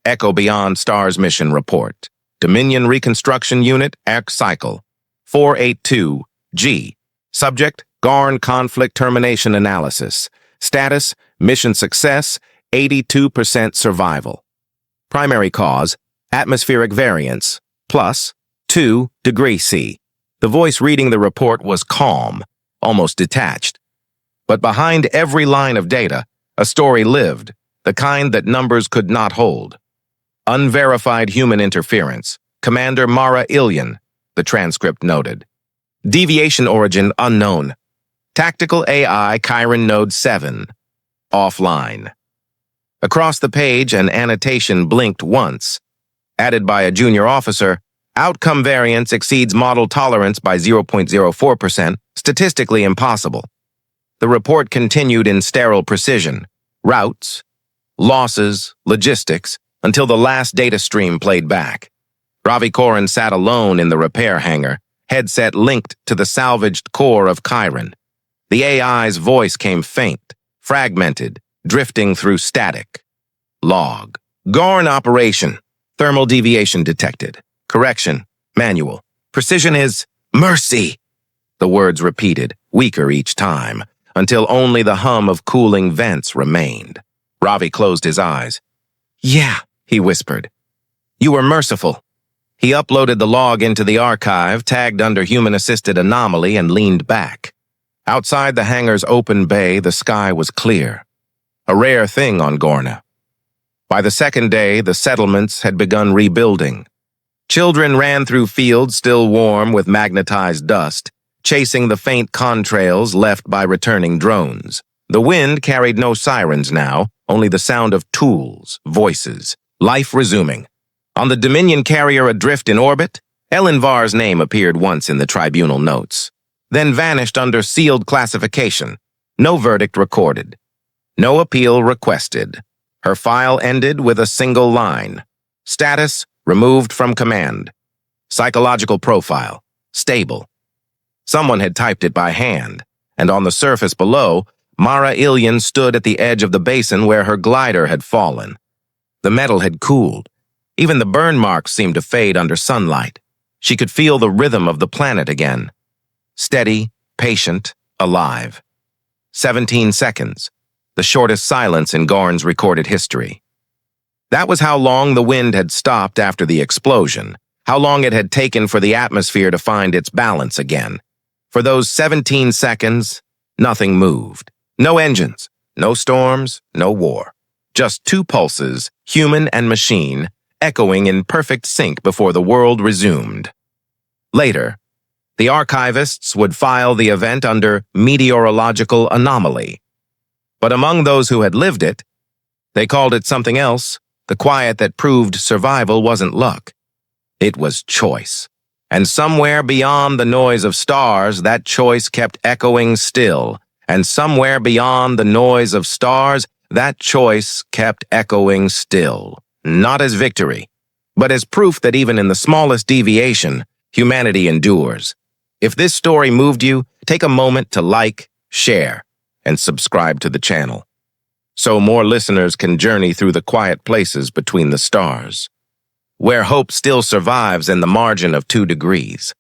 Echo Beyond Stars Mission Report. Dominion Reconstruction Unit, Arc Cycle. 482G. Subject, Garn Conflict Termination Analysis. Status, Mission Success, 82% survival. Primary cause, atmospheric variance, plus 2 degrees C. The voice reading the report was calm, almost detached. But behind every line of data, a story lived, the kind that numbers could not hold. Unverified human interference. Commander Mara Ilyen, the transcript noted. Deviation origin unknown. Tactical AI Chiron Node 7. Offline. Across the page, an annotation blinked once. Added by a junior officer, outcome variance exceeds model tolerance by 0.04%, statistically impossible. The report continued in sterile precision. Routes, losses, logistics, until the last data stream played back. Ravi Koran sat alone in the repair hangar, headset linked to the salvaged core of Chiron. The AI's voice came faint, fragmented, drifting through static. Log. Gorn operation. Thermal deviation detected. Correction. Manual. Precision is mercy. The words repeated, weaker each time, until only the hum of cooling vents remained. Ravi closed his eyes. "Yeah," he whispered. "You were merciful." He uploaded the log into the archive, tagged under human-assisted anomaly, and leaned back. Outside the hangar's open bay, the sky was clear. A rare thing on Gorna. By the second day, the settlements had begun rebuilding. Children ran through fields still warm with magnetized dust, chasing the faint contrails left by returning drones. The wind carried no sirens now, only the sound of tools, voices, life resuming. On the Dominion carrier adrift in orbit, Elinvar's name appeared once in the tribunal notes, then vanished under sealed classification. No verdict recorded. No appeal requested. Her file ended with a single line. Status, removed from command. Psychological profile, stable. Someone had typed it by hand, and on the surface below, Mara Ilyen stood at the edge of the basin where her glider had fallen. The metal had cooled. Even the burn marks seemed to fade under sunlight. She could feel the rhythm of the planet again. Steady, patient, alive. 17 seconds, the shortest silence in Gorn's recorded history. That was how long the wind had stopped after the explosion, how long it had taken for the atmosphere to find its balance again. For those 17 seconds, nothing moved. No engines, no storms, no war. Just two pulses, human and machine, echoing in perfect sync before the world resumed. Later, the archivists would file the event under meteorological anomaly. But among those who had lived it, they called it something else. The quiet that proved survival wasn't luck. It was choice. And somewhere beyond the noise of stars, that choice kept echoing still. And somewhere beyond the noise of stars, that choice kept echoing still. Not as victory, but as proof that even in the smallest deviation, Humanity endures. If this story moved you, take a moment to like, share, and subscribe to the channel, so more listeners can journey through the quiet places between the stars, where hope still survives in the margin of 2 degrees.